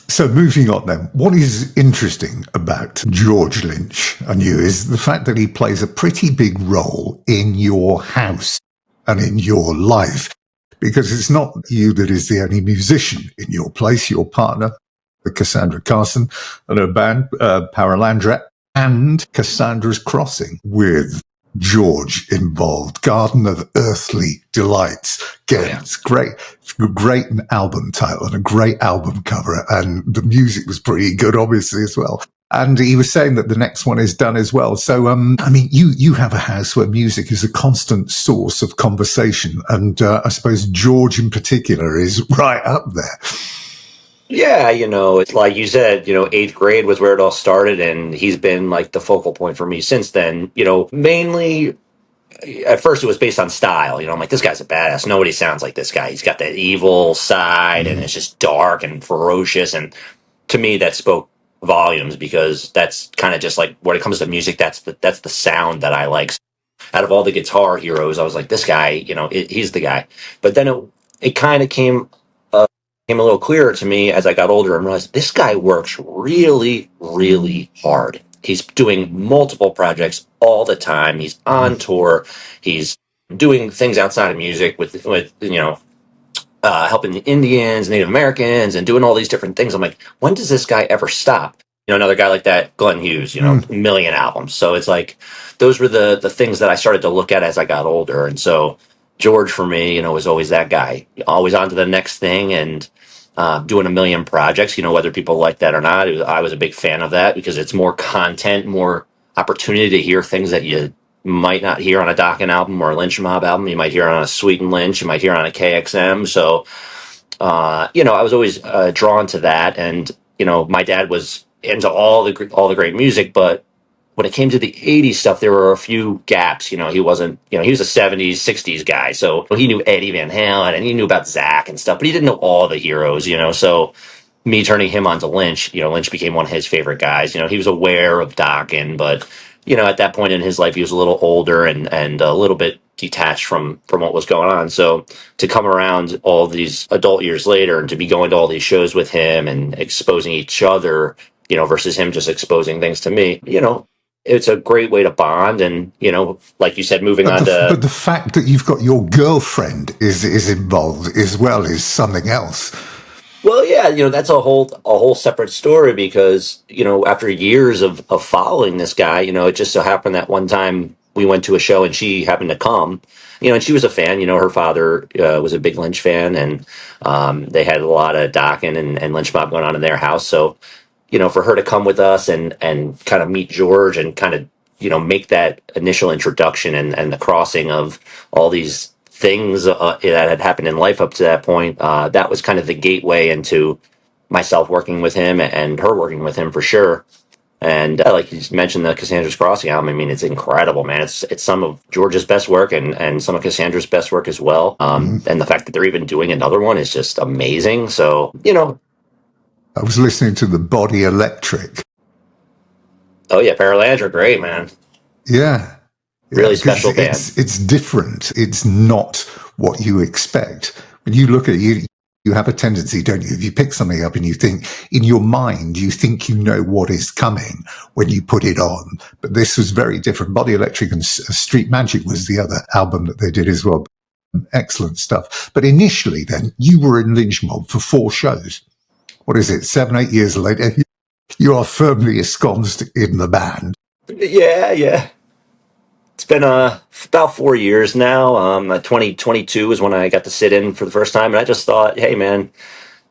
So moving on then, what is interesting about George Lynch and you is the fact that he plays a pretty big role in your house and in your life, because it's not you that is the only musician in your place. Your partner, Cassandra Carson, and her band, Paralandra, and Cassandra's Crossing with George involved. Garden of Earthly Delights. Again, It's great album title and a great album cover, and the music was pretty good, obviously, as well. And he was saying that the next one is done as well. So, I mean, you have a house where music is a constant source of conversation, and I suppose George in particular is right up there. Yeah, it's like you said, 8th grade was where it all started, and he's been like the focal point for me since then. Mainly at first it was based on style. I'm like, this guy's a badass. Nobody sounds like this guy. He's got that evil side, and it's just dark and ferocious. And to me, that spoke volumes, because that's kind of just like, when it comes to music, that's the sound that I like. Out of all the guitar heroes, I was like, this guy, he's the guy. But then it kind of came a little clearer to me as I got older and realized this guy works really, really hard. He's doing multiple projects all the time. He's on tour. He's doing things outside of music with helping the Indians, Native Americans, and doing all these different things. I'm like, when does this guy ever stop? Another guy like that, Glenn Hughes, a million albums. So it's like, those were the things that I started to look at as I got older. And so George, for me, was always that guy, always on to the next thing, and doing a million projects, whether people like that or not. I was a big fan of that, because it's more content, more opportunity to hear things that you might not hear on a Dokken album or a Lynch Mob album. You might hear on a Sweet and Lynch. You might hear on a KXM. So, I was always drawn to that. And, my dad was into all the great music, but when it came to the 80s stuff, there were a few gaps. He wasn't, he was a 70s, 60s guy. So he knew Eddie Van Halen and he knew about Zach and stuff, but he didn't know all the heroes, So me turning him onto Lynch, Lynch became one of his favorite guys. He was aware of Dokken, but, at that point in his life, he was a little older and a little bit detached from what was going on. So to come around all these adult years later and to be going to all these shows with him and exposing each other, versus him just exposing things to me, it's a great way to bond. And, like you said, moving on to... But the fact that you've got your girlfriend is involved as well is something else. Well, yeah, that's a whole separate story, because, after years of following this guy, it just so happened that one time we went to a show and she happened to come, and she was a fan. Her father was a big Lynch fan, and they had a lot of Dokken and Lynch Mob going on in their house. So, for her to come with us and kind of meet George and kind of, make that initial introduction and the crossing of all these things that had happened in life up to that point, that was kind of the gateway into myself working with him and her working with him, for sure. And like you just mentioned, the Cassandra's Crossing album, I mean, it's incredible, man. It's some of George's best work and some of Cassandra's best work as well. And the fact that they're even doing another one is just amazing. So, I was listening to the Body Electric. Oh yeah, Paralandra, great, man. Yeah. Really special band. It's different. It's not what you expect. When you look at it, you have a tendency, don't you? If you pick something up and you think, in your mind, you think you know what is coming when you put it on. But this was very different. Body Electric and Street Magic was the other album that they did as well. Excellent stuff. But initially then, you were in Lynch Mob for 4 shows. What is it, 7, 8 years later? You are firmly ensconced in the band. Yeah. It's been about 4 years now. 2022 is when I got to sit in for the first time, and I just thought, hey, man,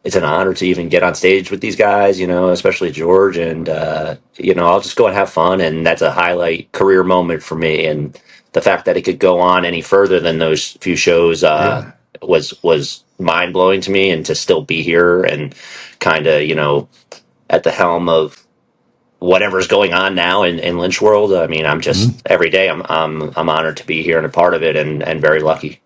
it's an honor to even get on stage with these guys, especially George, and I'll just go and have fun, and that's a highlight career moment for me. And the fact that it could go on any further than those few shows was mind blowing to me, and to still be here and kind of at the helm of whatever's going on now in Lynch world. I mean, I'm just every day I'm honored to be here and a part of it, and very lucky.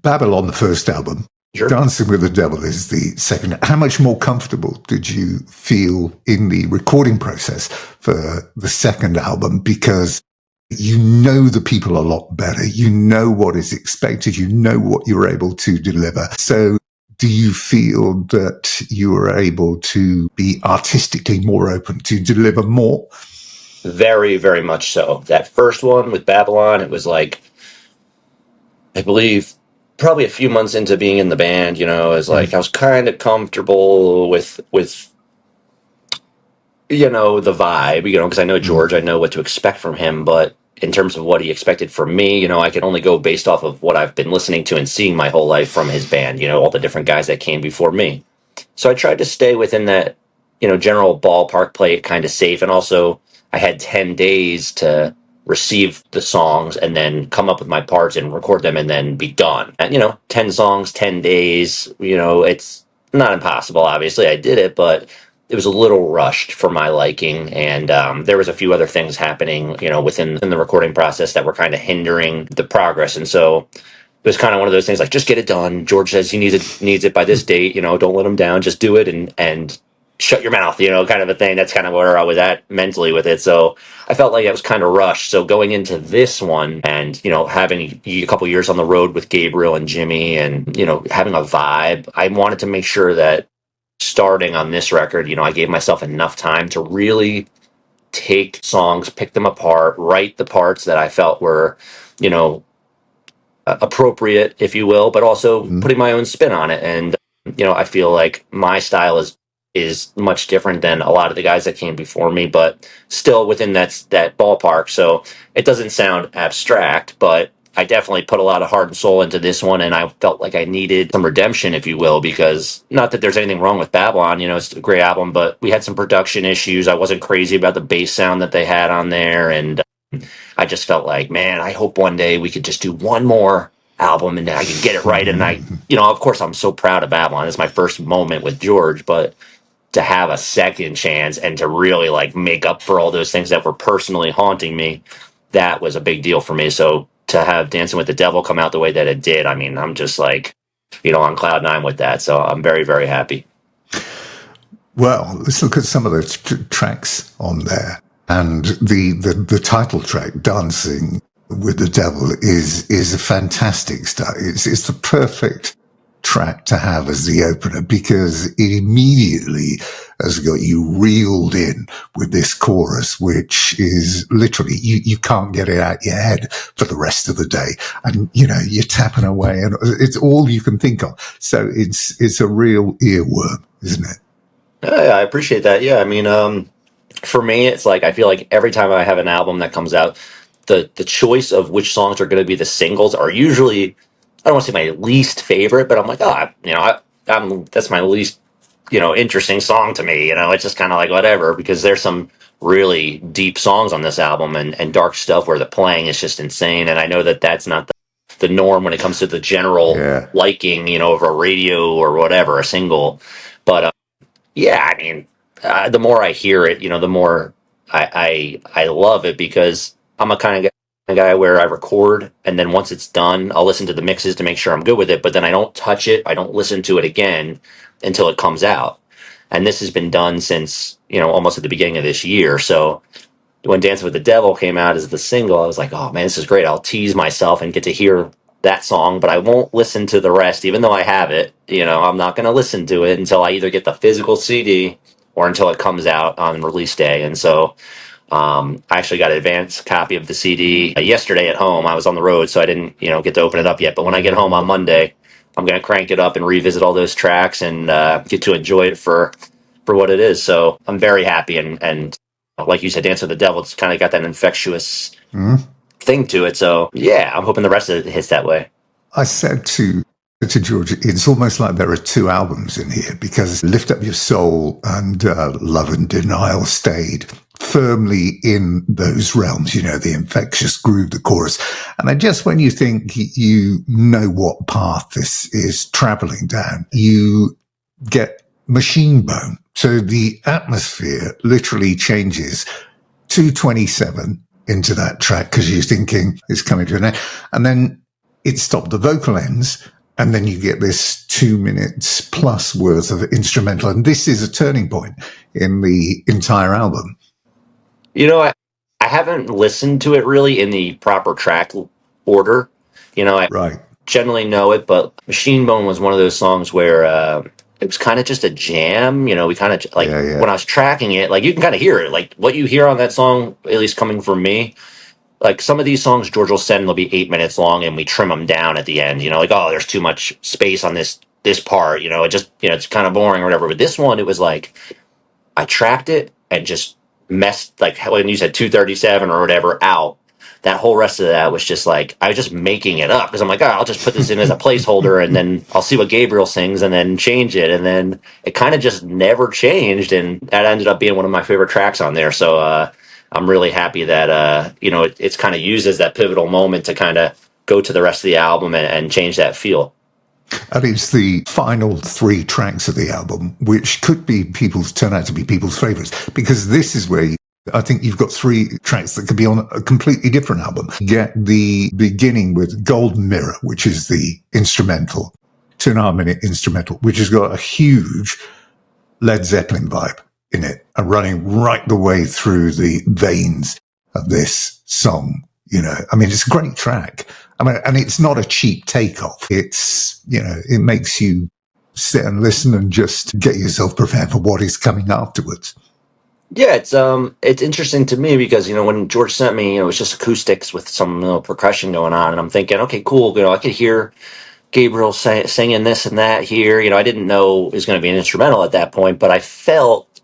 Babylon, the first album. Sure. Dancing with the Devil is the second. How much more comfortable did you feel in the recording process for the second album? Because you know the people a lot better. You know what is expected. You know what you're able to deliver. So do you feel that you were able to be artistically more open to deliver more? Very, very much so. That first one with Babylon, it was like, I believe, probably a few months into being in the band, it was like I was kind of comfortable with the vibe, because I know George, I know what to expect from him, but in terms of what he expected from me, I can only go based off of what I've been listening to and seeing my whole life from his band, all the different guys that came before me. So I tried to stay within that, general ballpark, play it kind of safe. And also I had 10 days to receive the songs and then come up with my parts and record them and then be done. And, 10 songs, 10 days, it's not impossible. Obviously I did it, but it was a little rushed for my liking. And there was a few other things happening, within the recording process that were kind of hindering the progress. And so it was kind of one of those things like, just get it done. George says he needs it by this date, don't let him down, just do it. And shut your mouth, kind of a thing. That's kind of where I was at mentally with it. So I felt like it was kind of rushed. So going into this one and, having a couple years on the road with Gabriel and Jimmy and, having a vibe, I wanted to make sure that starting on this record, I gave myself enough time to really take songs, pick them apart, write the parts that I felt were, you know, appropriate, if you will, but also putting my own spin on it. And I feel like my style is much different than a lot of the guys that came before me, but still within that ballpark. So it doesn't sound abstract, but I definitely put a lot of heart and soul into this one, and I felt like I needed some redemption, if you will, because not that there's anything wrong with Babylon, it's a great album, but we had some production issues. I wasn't crazy about the bass sound that they had on there, and I just felt like, man, I hope one day we could just do one more album and I can get it right. And of course, I'm so proud of Babylon. It's my first moment with George, but to have a second chance and to really like make up for all those things that were personally haunting me, that was a big deal for me. So to have Dancing with the Devil come out the way that it did, I mean, I'm just like, on cloud nine with that. So I'm very, very happy. Well, let's look at some of the tracks on there. And the title track, Dancing with the Devil, is a fantastic start. It's the perfect track to have as the opener because it immediately has got you reeled in with this chorus, which is literally, you can't get it out your head for the rest of the day. And, you're tapping away and it's all you can think of. So it's a real earworm, isn't it? I appreciate that. Yeah. I mean, for me, it's like, I feel like every time I have an album that comes out, the choice of which songs are going to be the singles are usually, I don't want to say my least favorite, but I'm like, that's my least, interesting song to me. It's just kind of like whatever, because there's some really deep songs on this album and dark stuff where the playing is just insane. And I know that that's not the norm when it comes to the general liking, of a radio or whatever, a single. But yeah, I mean, the more I hear it, the more I love it, because I'm a kind of guy where I record and then once it's done, I'll listen to the mixes to make sure I'm good with it. But then I don't touch it. I don't listen to it again until it comes out. And this has been done since, almost at the beginning of this year. So when Dancing with the Devil came out as the single, I was like, oh man, this is great. I'll tease myself and get to hear that song, but I won't listen to the rest, even though I have it. I'm not going to listen to it until I either get the physical CD or until it comes out on release day. And so I actually got an advance copy of the CD yesterday at home. I was on the road, so I didn't, get to open it up yet. But when I get home on Monday, I'm going to crank it up and revisit all those tracks and get to enjoy it for what it is. So I'm very happy. And like you said, Dance with the Devil, it's kind of got that infectious thing to it. So yeah, I'm hoping the rest of it hits that way. I said to George, it's almost like there are two albums in here, because Lift Up Your Soul and Love and Denial stayed firmly in those realms, the infectious groove, the chorus. And then just when you think you know what path this is traveling down, you get Machine Bone. So the atmosphere literally changes 227 into that track because you're thinking it's coming to an end. And then it stopped, the vocal ends, and then you get this 2 minutes plus worth of instrumental. And this is a turning point in the entire album. I haven't listened to it really in the proper track order. I generally know it, but Machine Bone was one of those songs where it was kind of just a jam. We kind of like when I was tracking it, like you can kind of hear it, like what you hear on that song, at least coming from me. Like some of these songs George will send, they'll be 8 minutes long and we trim them down at the end, like, oh, there's too much space on this part, it just, it's kind of boring or whatever. But this one, it was like, I tracked it and just messed, like when you said 237 or whatever out, that whole rest of that was just like, I was just making it up because I'm like, oh, I'll just put this in as a placeholder and then I'll see what Gabriel sings and then change it. And then it kind of just never changed. And that ended up being one of my favorite tracks on there. So, I'm really happy that, it's kind of used as that pivotal moment to kind of go to the rest of the album and change that feel. And it's the final 3 tracks of the album, which could turn out to be people's favorites, because this is where I think you've got 3 tracks that could be on a completely different album. Get the beginning with Golden Mirror, which is the instrumental, 2.5 minute instrumental, which has got a huge Led Zeppelin vibe in it, and running right the way through the veins of this song. I mean, it's a great track. I mean, and it's not a cheap takeoff. It's, it makes you sit and listen and just get yourself prepared for what is coming afterwards. Yeah, it's interesting to me because when George sent me, it was just acoustics with some percussion going on, and I'm thinking, okay, cool. I could hear Gabriel singing this and that here. I didn't know it was going to be an instrumental at that point, but I felt,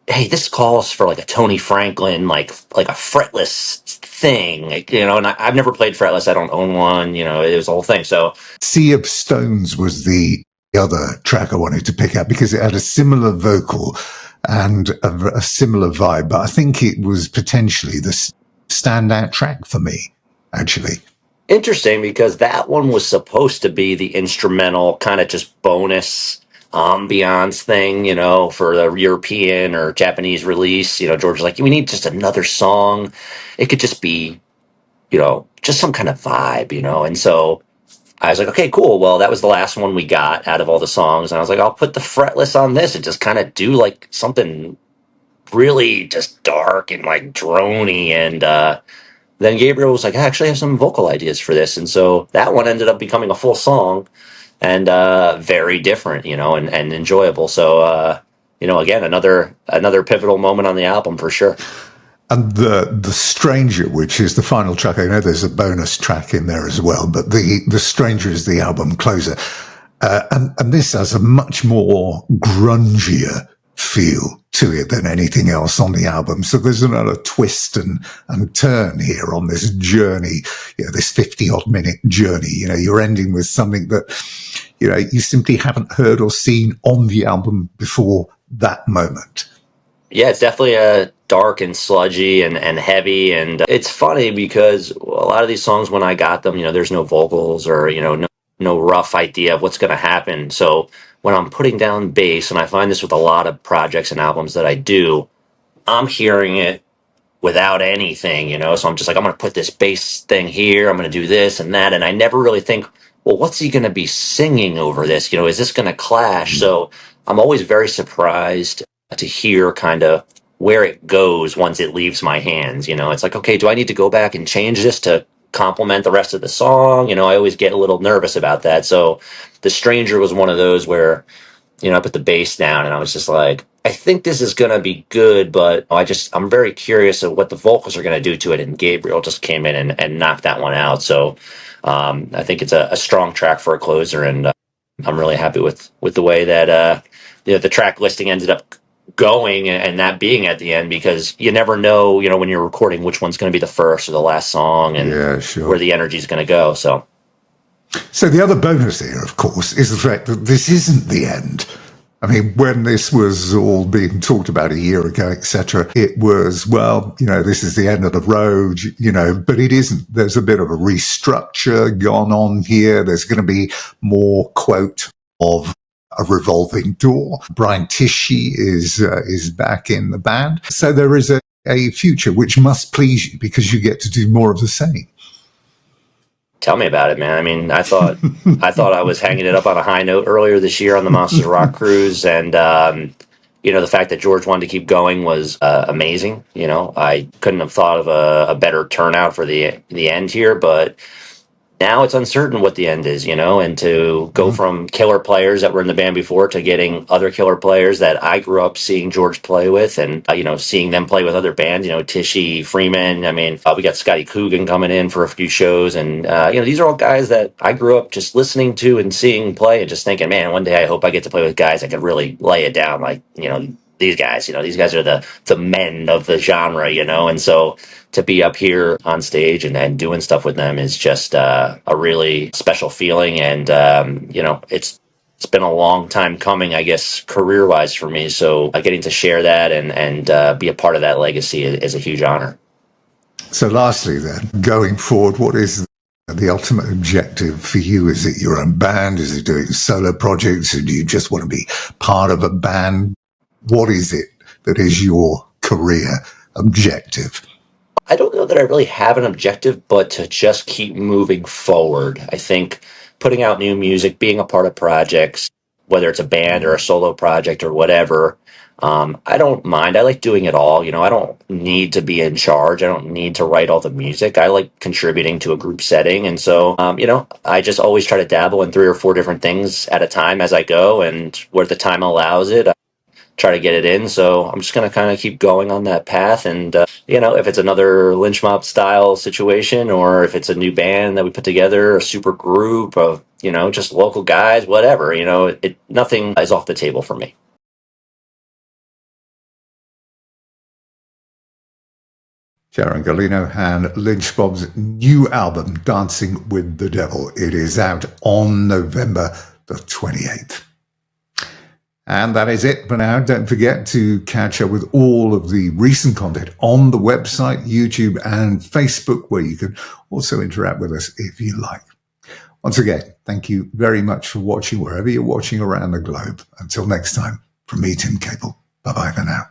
hey, this calls for like a Tony Franklin, like a fretless thing, and I've never played fretless. I don't own one. It was the whole thing. So Sea of Stones was the other track I wanted to pick up because it had a similar vocal and a similar vibe, but I think it was potentially the standout track for me, actually. interesting, because that one was supposed to be the instrumental kind of just bonus ambiance thing, for the European or Japanese release. George was like, we need just another song. It could just be, just some kind of vibe, and so I was like, okay, cool. Well, that was the last one we got out of all the songs. And I was like, I'll put the fretless on this and just kind of do like something really just dark and like droney. And then Gabriel was like, I actually have some vocal ideas for this. And so that one ended up becoming a full song and very different, and enjoyable. So, again, another pivotal moment on the album for sure. And the Stranger, which is the final track, I know there's a bonus track in there as well, but the Stranger is the album closer. And this has a much more grungier feel to it than anything else on the album. So there's another twist and turn here on this journey, this 50-odd minute journey. You're ending with something that, you simply haven't heard or seen on the album before that moment. Yeah, it's definitely dark and sludgy and heavy. And it's funny because a lot of these songs, when I got them, there's no vocals or, no rough idea of what's going to happen. So when I'm putting down bass, and I find this with a lot of projects and albums that I do, I'm hearing it without anything, so I'm just like, I'm going to put this bass thing here. I'm going to do this and that. And I never really think, well, what's he going to be singing over this? Is this going to clash? So I'm always very surprised to hear kind of where it goes once it leaves my hands. It's like, okay, do I need to go back and change this to complement the rest of the song? I always get a little nervous about that. So The Stranger was one of those where, I put the bass down and I was just like, I think this is going to be good, but I'm very curious of what the vocals are going to do to it. And Gabriel just came in and knocked that one out. So I think it's a strong track for a closer. And I'm really happy with the way that the track listing ended up going and that being at the end, because you never know, when you're recording, which one's going to be the first or the last song and where the energy is going to go. So the other bonus here, of course, is the fact that this isn't the end. I mean, when this was all being talked about a year ago, etc., it was, well, this is the end of the road, but it isn't. There's a bit of a restructure gone on here. There's going to be more, quote, of a revolving door. Brian Tishy is back in the band. So there is a future which must please you because you get to do more of the same. Tell me about it, man. I mean, I thought I was hanging it up on a high note earlier this year on the Monsters of Rock cruise, and the fact that George wanted to keep going was amazing. I couldn't have thought of a better turnout for the end here, but now it's uncertain what the end is, and to go from killer players that were in the band before to getting other killer players that I grew up seeing George play with and, seeing them play with other bands, Tishy, Freeman. I mean, we got Scotty Coogan coming in for a few shows. And, these are all guys that I grew up just listening to and seeing play and just thinking, man, one day I hope I get to play with guys that can really lay it down. Like, these guys, these guys are the men of the genre, and so to be up here on stage and doing stuff with them is just a really special feeling. And, it's been a long time coming, I guess, career-wise for me. So getting to share that and be a part of that legacy is a huge honor. So lastly then, going forward, what is the ultimate objective for you? Is it your own band? Is it doing solo projects? Or do you just want to be part of a band? What is it that is your career objective? I don't know that I really have an objective, but to just keep moving forward. I think putting out new music, being a part of projects, whether it's a band or a solo project or whatever. I don't mind. I like doing it all. I don't need to be in charge. I don't need to write all the music. I like contributing to a group setting. And so, I just always try to dabble in 3 or 4 different things at a time as I go, and where the time allows it, I try to get it in. So I'm just going to kind of keep going on that path. And, if it's another Lynch Mob style situation, or if it's a new band that we put together, a super group of, just local guys, whatever, nothing is off the table for me. Jaron Galino and Lynch Mob's new album, Dancing with the Devil. It is out on November the 28th. And that is it for now. Don't forget to catch up with all of the recent content on the website, YouTube, and Facebook, where you can also interact with us if you like. Once again, thank you very much for watching wherever you're watching around the globe. Until next time, from me, Tim Caple. Bye-bye for now.